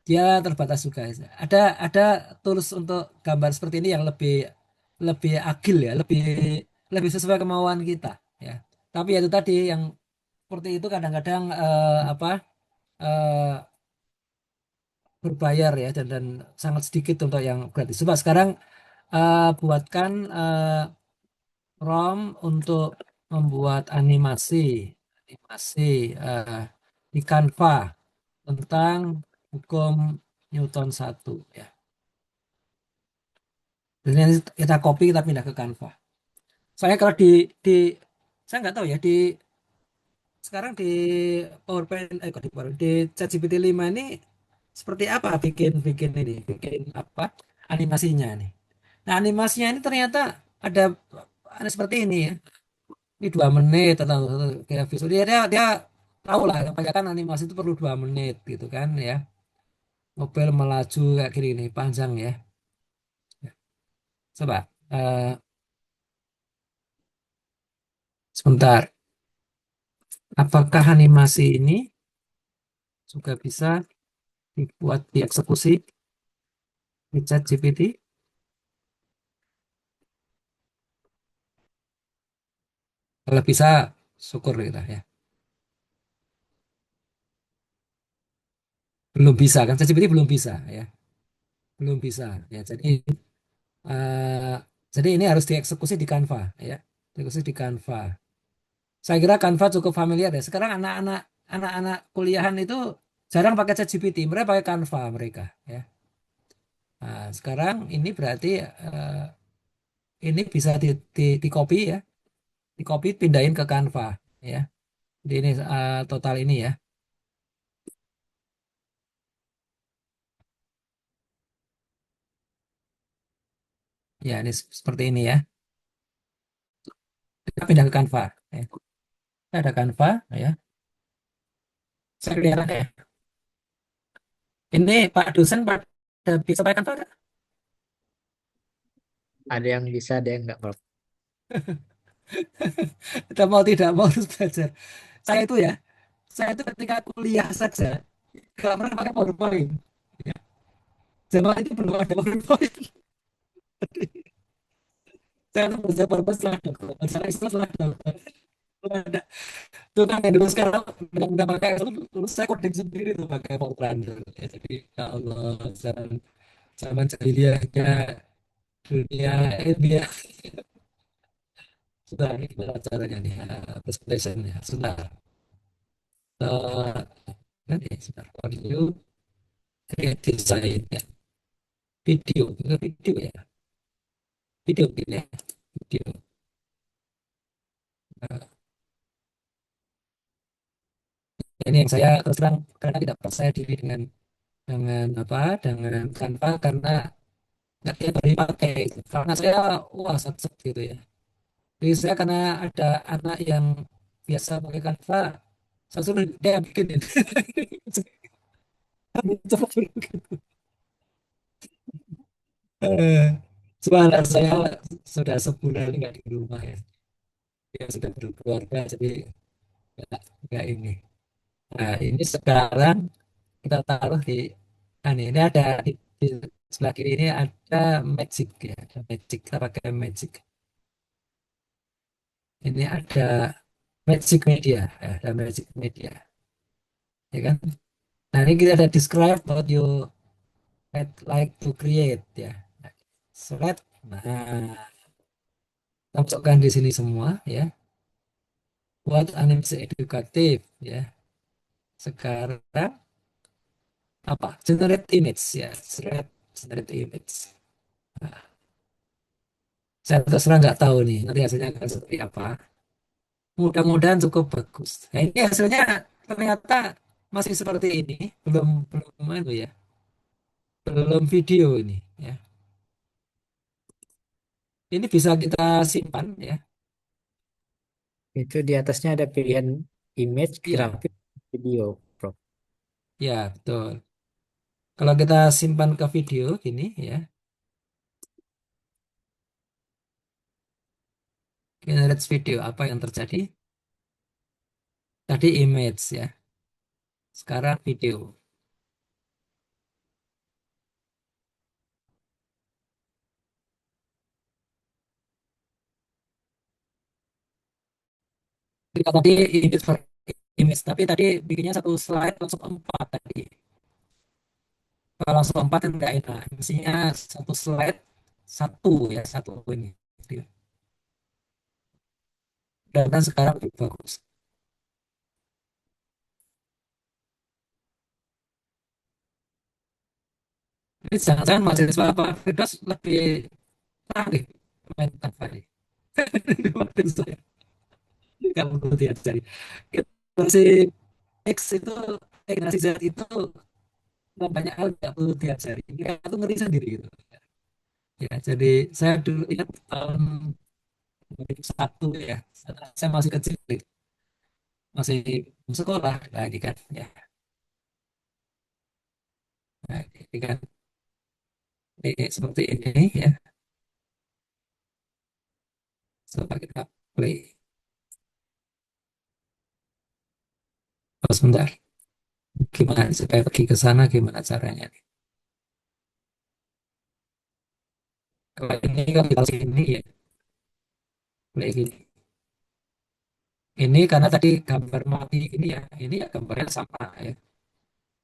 dia terbatas juga. Ada tools untuk gambar seperti ini yang lebih lebih agil ya, lebih lebih sesuai kemauan kita ya. Tapi ya itu tadi yang seperti itu kadang-kadang apa eh, berbayar ya, dan sangat sedikit untuk yang gratis. Coba sekarang buatkan ROM untuk membuat animasi eh, di Canva tentang hukum Newton 1 ya. Jadi nanti kita copy, kita pindah ke Canva. Soalnya kalau di saya nggak tahu ya, di sekarang di PowerPoint, kok di PowerPoint, di ChatGPT 5 ini seperti apa bikin bikin ini, bikin apa animasinya nih. Nah animasinya ini ternyata ada seperti ini ya. Ini 2 menit atau kayak visual, dia tahu lah, kebanyakan animasi itu perlu 2 menit gitu kan ya. Mobil melaju kayak gini nih panjang ya. Coba sebentar, apakah animasi ini juga bisa dibuat dieksekusi di chat GPT? Kalau bisa syukur kita ya. Belum bisa kan, chat GPT belum bisa ya, belum bisa ya. Eh, jadi ini harus dieksekusi di Canva ya, dieksekusi di Canva. Saya kira Canva cukup familiar ya. Sekarang anak-anak kuliahan itu jarang pakai ChatGPT, mereka pakai Canva mereka ya. Nah, sekarang ini berarti ini bisa di copy ya, di copy pindahin ke Canva ya. Jadi ini total ini ya. Ya, ini seperti ini ya. Kita pindah ke Canva ya. Kita ada Canva ya. Saya kelihatan ya. Ini Pak dosen pada bisa pakai Canva nggak? Ada yang bisa, ada yang nggak, Prof. Kita mau tidak mau harus belajar. Saya itu ya, saya itu ketika kuliah saja kalau pernah pakai PowerPoint. Ya. Zaman itu belum ada PowerPoint. Saya tuh belajar PowerPoint setelah dokter. Secara istilah setelah dokter. Belum ada. Itu kan yang dulu sekarang udah pakai Excel, terus saya coding sendiri tuh pakai PowerPoint. Ya, jadi ya Allah, zaman zaman jahiliyahnya dunia dia sudah ini gimana caranya nih presentation ya sudah uh, kan ya sudah audio create design ya. video ya, video gini ya, video. Nah, ini yang saya terus terang karena tidak percaya diri dengan dengan Canva karena nggak tiap hari pakai gitu. Karena saya wah set gitu ya. Jadi saya karena ada anak yang biasa pakai Canva, saya suruh dia bikinin. Coba gitu. Eh, Sebenarnya saya sudah sebulan nggak di rumah ya. Dia sudah berkeluarga jadi nggak ini. Nah ini sekarang kita taruh ini ada di sebelah kiri ini ada magic ya, ada magic, kita pakai magic. Ini ada magic media, ada magic media, ya kan? Nah ini kita ada describe what you like to create ya. Slide, nah kita masukkan di sini semua ya. Buat animasi edukatif ya. Sekarang apa? Generate image ya, generate image. Saya terserah nggak tahu nih nanti hasilnya akan seperti apa. Mudah-mudahan cukup bagus. Nah, ini hasilnya ternyata masih seperti ini, belum belum ya, belum video ini ya. Ini bisa kita simpan ya. Itu di atasnya ada pilihan image, Iya, grafik, video, Prof. ya betul. Kalau kita simpan ke video gini ya, generate video apa yang terjadi? Tadi image ya, sekarang video. Jika tadi image per image, tapi tadi bikinnya satu slide langsung empat tadi. Kalau langsung empat kan nggak enak. Mestinya satu slide satu ya satu ini. Dan kan sekarang lebih bagus. Ini jangan-jangan mahasiswa Pak Firdaus lebih tangguh main tanpa ini. Dibanding saya. Nggak perlu diajari. Generasi X itu, generasi Z itu banyak hal nggak perlu diajari. Mereka itu ngeri sendiri gitu. Ya, jadi saya dulu ingat tahun 2001 ya, saya masih kecil, masih sekolah lagi kan. Ya, nah, ini kan ini seperti ini ya. Coba kita play. Oh, sebentar. Gimana supaya pergi ke sana gimana caranya? Kalau ini kan kita sini ya, play gini. Ini karena tadi gambar mati ini ya, ini ya gambarnya sama ya,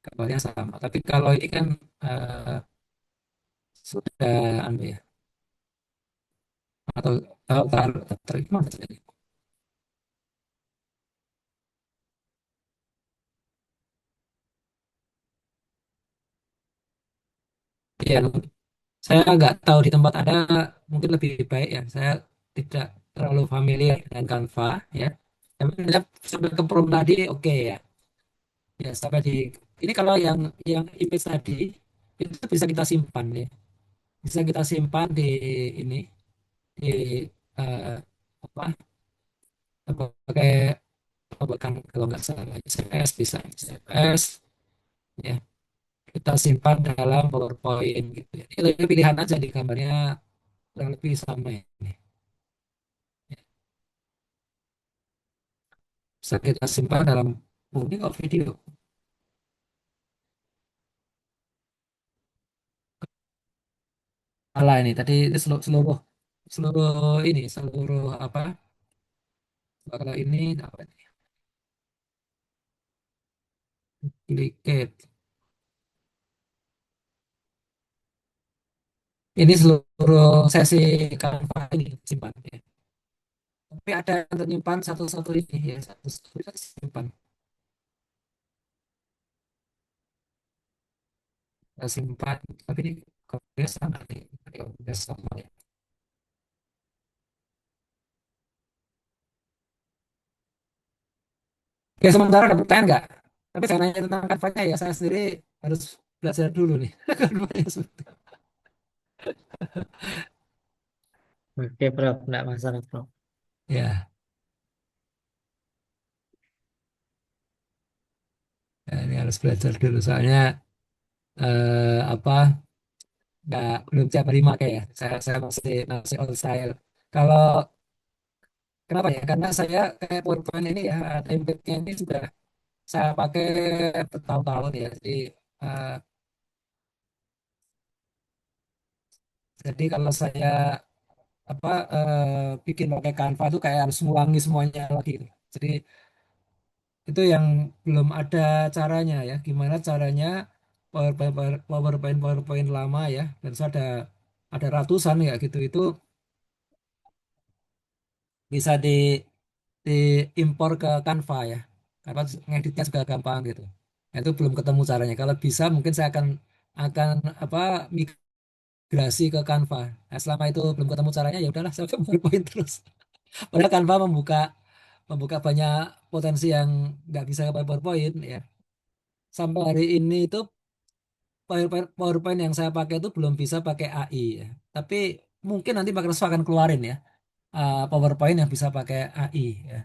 gambarnya sama. Tapi kalau ini kan eh, sudah anu ya, atau taruh taruh gimana caranya? Ya, saya nggak tahu di tempat Anda mungkin lebih baik ya. Saya tidak terlalu familiar dengan Canva ya. Tapi saya sampai ke prompt tadi oke ya. Ya sampai di ini kalau yang image tadi itu bisa kita simpan ya. Bisa kita simpan di ini di eh, apa pakai kan kalau nggak salah SMS bisa SMS ya kita simpan dalam PowerPoint gitu ya. Ini pilihan aja di gambarnya kurang lebih sama ini. Ya, bisa kita simpan dalam ini kok video. Salah ini tadi itu seluruh seluruh ini seluruh apa kalau ini apa ini duplicate. Ini seluruh sesi Canva ini simpan ya. Tapi ada yang ternyimpan satu-satu ini ya satu-satu kita simpan. Kita simpan. Tapi ini Korea sama nih. Korea sama ya. Oke, sementara ada pertanyaan nggak? Tapi saya nanya tentang kanvanya ya, saya sendiri harus belajar dulu nih. Kanvanya seperti apa. Oke, Prof. Nggak masalah, Prof. Ya, ya, ini harus belajar dulu soalnya apa nggak belum tiap hari pakai ya. Saya masih masih old style. Kalau kenapa ya? Karena saya kayak PowerPoint ini ya, template-nya ini sudah saya pakai bertahun-tahun ya. Eh, jadi kalau saya apa bikin pakai Canva itu kayak harus ngulangi semuanya lagi gitu. Jadi itu yang belum ada caranya ya. Gimana caranya PowerPoint PowerPoint PowerPoint lama ya. Dan saya ada ratusan ya gitu. Itu bisa diimpor ke Canva ya. Karena ngeditnya juga gampang gitu. Nah, itu belum ketemu caranya. Kalau bisa mungkin saya akan apa migrasi ke Canva. Nah, selama itu belum ketemu caranya ya udahlah saya pakai PowerPoint terus. Padahal Canva membuka membuka banyak potensi yang nggak bisa pakai PowerPoint ya. Sampai hari ini itu PowerPoint yang saya pakai itu belum bisa pakai AI ya. Tapi mungkin nanti Microsoft akan keluarin ya PowerPoint yang bisa pakai AI ya.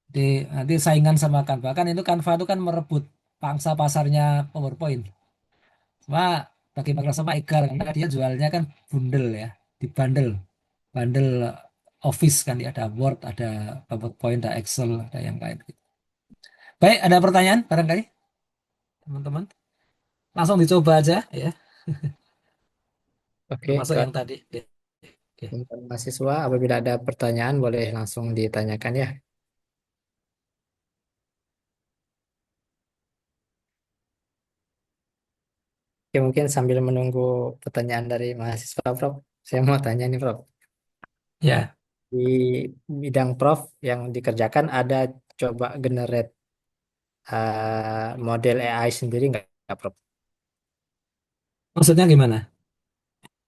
Jadi nanti saingan sama Canva. Kan itu Canva itu kan merebut pangsa pasarnya PowerPoint. Cuma bagi Microsoft mah egal karena dia jualnya kan bundle ya, di bundle, bundle Office kan ya, ada Word, ada PowerPoint, ada Excel, ada yang lain. Baik, ada pertanyaan barangkali teman-teman? Langsung dicoba aja ya, Oke, termasuk Kak. yang tadi. Oke, oke. Untuk mahasiswa, apabila ada pertanyaan boleh langsung ditanyakan ya. Oke, mungkin sambil menunggu pertanyaan dari mahasiswa, Prof. Saya mau tanya nih, Prof. Ya, Di bidang Prof yang dikerjakan ada coba generate model AI sendiri nggak, Prof? maksudnya gimana?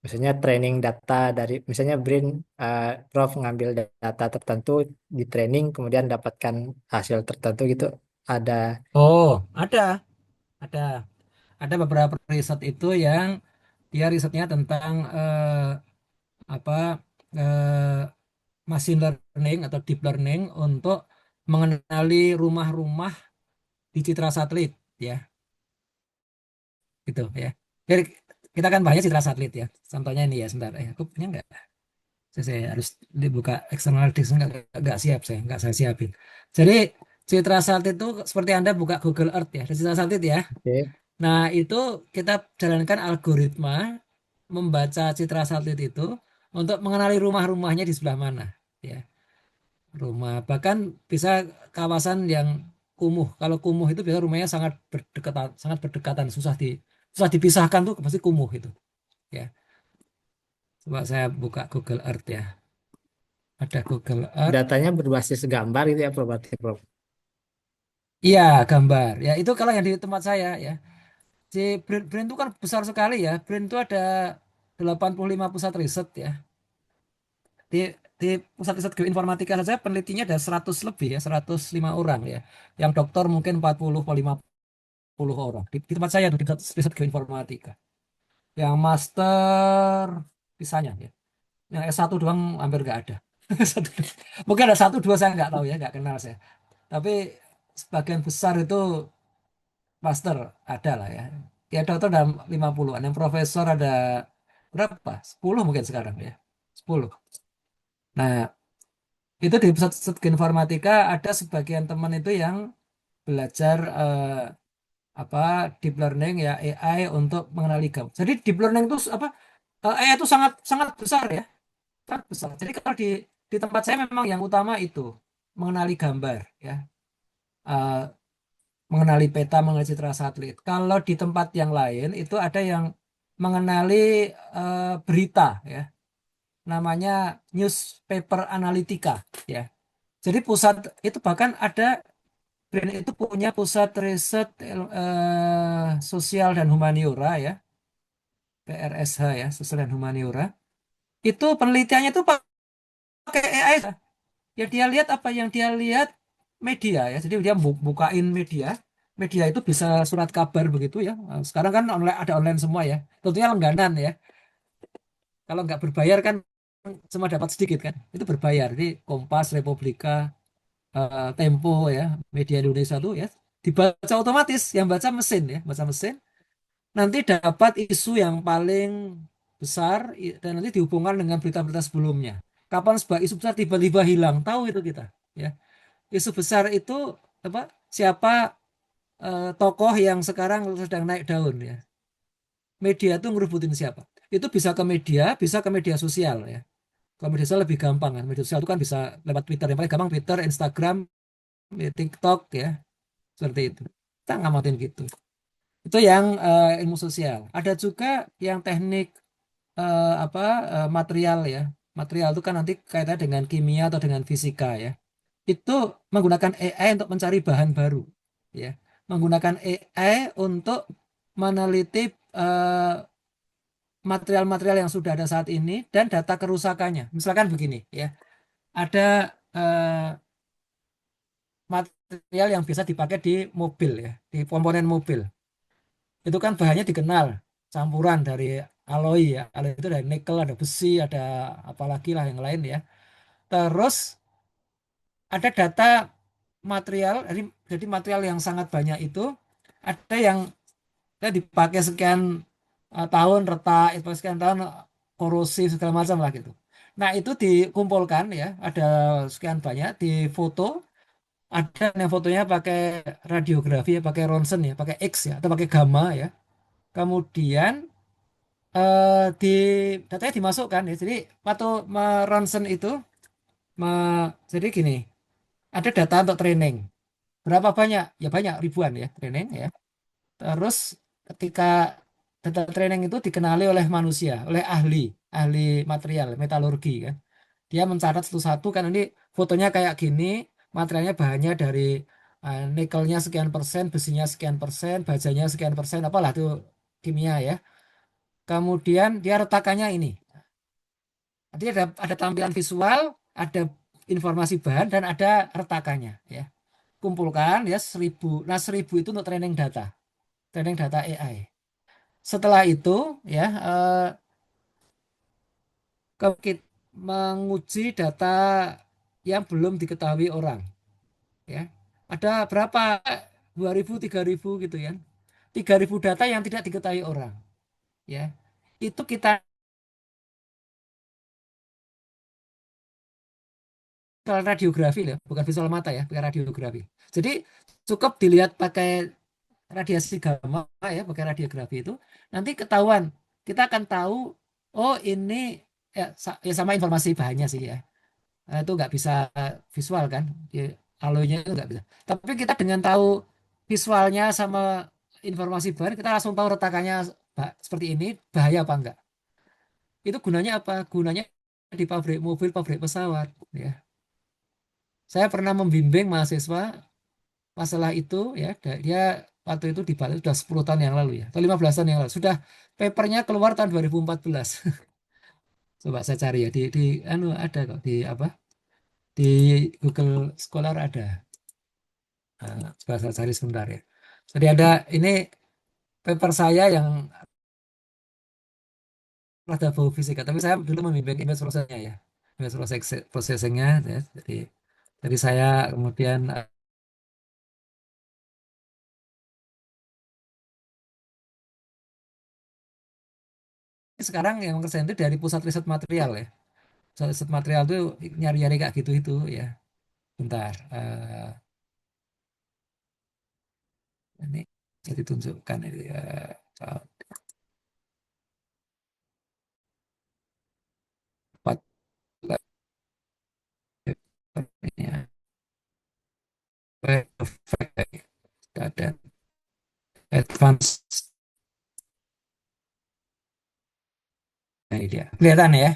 Misalnya training data dari, misalnya Brain, Prof ngambil data tertentu di training, kemudian dapatkan hasil tertentu gitu. Ada. Oh, ada, ada beberapa riset itu yang dia risetnya tentang apa machine learning atau deep learning untuk mengenali rumah-rumah di citra satelit ya gitu ya. Jadi kita kan banyak citra satelit ya. Contohnya ini ya sebentar. Aku punya nggak? Saya harus dibuka external disk nggak siap saya nggak saya siapin. Jadi citra satelit itu seperti Anda buka Google Earth ya. Ada citra satelit ya. Oke. Nah itu kita jalankan algoritma membaca citra satelit itu untuk mengenali rumah-rumahnya di sebelah mana ya. Rumah bahkan bisa kawasan yang kumuh. Kalau kumuh itu biasanya rumahnya sangat berdekatan, susah dipisahkan tuh pasti kumuh itu. Ya, coba saya buka Google Earth ya. Ada Google Earth. Datanya berbasis gambar gitu ya, Prof, berarti, Prof. Iya, gambar. Ya itu kalau yang di tempat saya ya. Si Brain itu kan besar sekali ya. Brain itu ada 85 pusat riset ya. Di di pusat riset geoinformatika saja penelitinya ada 100 lebih ya, 105 orang ya. Yang doktor mungkin 40 atau 50 orang. Di tempat saya tuh di riset geoinformatika. Yang master pisahnya ya. Yang S1 doang hampir nggak ada. Satu- Mungkin ada satu dua saya nggak tahu ya, nggak kenal saya. Tapi sebagian besar itu master ada lah ya. Ya dokter ada 50-an. Yang profesor ada berapa? 10 mungkin sekarang ya. 10. Nah, itu di pusat studi informatika ada sebagian teman itu yang belajar apa deep learning ya AI untuk mengenali gambar. Jadi deep learning itu apa AI itu sangat sangat besar ya, sangat besar. Jadi kalau di tempat saya memang yang utama itu mengenali gambar ya, Eh, mengenali peta, mengenali citra satelit. Kalau di tempat yang lain itu ada yang mengenali berita ya, namanya newspaper analitika ya. Jadi pusat itu bahkan ada BRIN itu punya pusat riset sosial dan humaniora ya. PRSH ya, Sosial dan Humaniora. Itu penelitiannya itu pakai AI. Ya dia lihat apa yang dia lihat media ya. Jadi dia bukain media. Media itu bisa surat kabar begitu ya. Sekarang kan online, ada online semua ya. Tentunya langganan ya. Kalau nggak berbayar kan cuma dapat sedikit kan. Itu berbayar. Jadi Kompas, Republika, Tempo ya, media Indonesia tuh ya dibaca otomatis. Yang baca mesin ya, baca mesin. Nanti dapat isu yang paling besar dan nanti dihubungkan dengan berita-berita sebelumnya. Kapan sebuah isu besar tiba-tiba hilang, tahu itu kita ya. Isu besar itu apa? Siapa tokoh yang sekarang sedang naik daun ya. Media itu ngerubutin siapa? Itu bisa ke media sosial ya. Kalau media sosial lebih gampang kan. Media sosial itu kan bisa lewat Twitter, yang paling gampang Twitter, Instagram, TikTok ya, seperti itu. Kita ngamatin gitu. Itu yang ilmu sosial. Ada juga yang teknik apa material ya. Material itu kan nanti kaitannya dengan kimia atau dengan fisika ya. Itu menggunakan AI untuk mencari bahan baru ya. Menggunakan AI untuk meneliti eh, material-material yang sudah ada saat ini dan data kerusakannya. Misalkan begini ya. Ada material yang bisa dipakai di mobil ya, di komponen mobil. Itu kan bahannya dikenal, campuran dari alloy ya. Alloy itu dari nikel, ada besi, ada apalagi lah yang lain ya. Terus ada data material, jadi material yang sangat banyak itu ada yang dipakai sekian tahun retak, itu sekian tahun korosif segala macam lah gitu. Nah itu dikumpulkan ya, ada sekian banyak di foto, ada yang fotonya pakai radiografi, ya, pakai ronsen ya, pakai X ya, atau pakai gamma ya. Kemudian di datanya dimasukkan ya. Jadi waktu ronsen itu, jadi gini, ada data untuk training. Berapa banyak? Ya banyak ribuan ya training ya. Terus ketika data training itu dikenali oleh manusia, oleh ahli material, metalurgi kan. Dia mencatat satu-satu kan ini fotonya kayak gini, materialnya bahannya dari nikelnya sekian persen, besinya sekian persen, bajanya sekian persen, apalah itu kimia ya. Kemudian dia retakannya ini. Nanti ada tampilan visual, ada informasi bahan dan ada retakannya ya. Kumpulkan ya 1.000. Nah 1.000 itu untuk training data AI. Setelah itu ya kita menguji data yang belum diketahui orang ya. Ada berapa 2.000 3.000 gitu ya. 3.000 data yang tidak diketahui orang ya. Itu kita visual radiografi ya, bukan visual mata ya, pakai radiografi. Jadi cukup dilihat pakai radiasi gamma ya, pakai radiografi itu nanti ketahuan. Kita akan tahu oh ini ya, ya sama informasi bahannya sih ya. Itu nggak bisa visual kan, ya, alloynya itu nggak bisa. Tapi kita dengan tahu visualnya sama informasi bahan, kita langsung tahu retakannya seperti ini bahaya apa enggak. Itu gunanya apa? Gunanya di pabrik mobil, pabrik pesawat. Ya, saya pernah membimbing mahasiswa masalah itu ya. Dia waktu itu di Bali sudah 10 tahun yang lalu ya, atau 15 tahun yang lalu. Sudah papernya keluar tahun 2014. Coba saya cari ya di anu ada kok di apa? Di Google Scholar ada. Coba saya cari sebentar ya. Jadi ada ini paper saya yang rada bau fisika, tapi saya dulu membimbing image processingnya ya. Image processingnya ya. Jadi saya kemudian sekarang yang kerjain itu dari pusat riset material ya. Pusat riset material itu nyari-nyari kayak gitu itu ya. Bentar. Ini jadi tunjukkan ini ya. Empat ini ya. Perfect. Ada advance. Nah, ini dia. Kelihatan ya.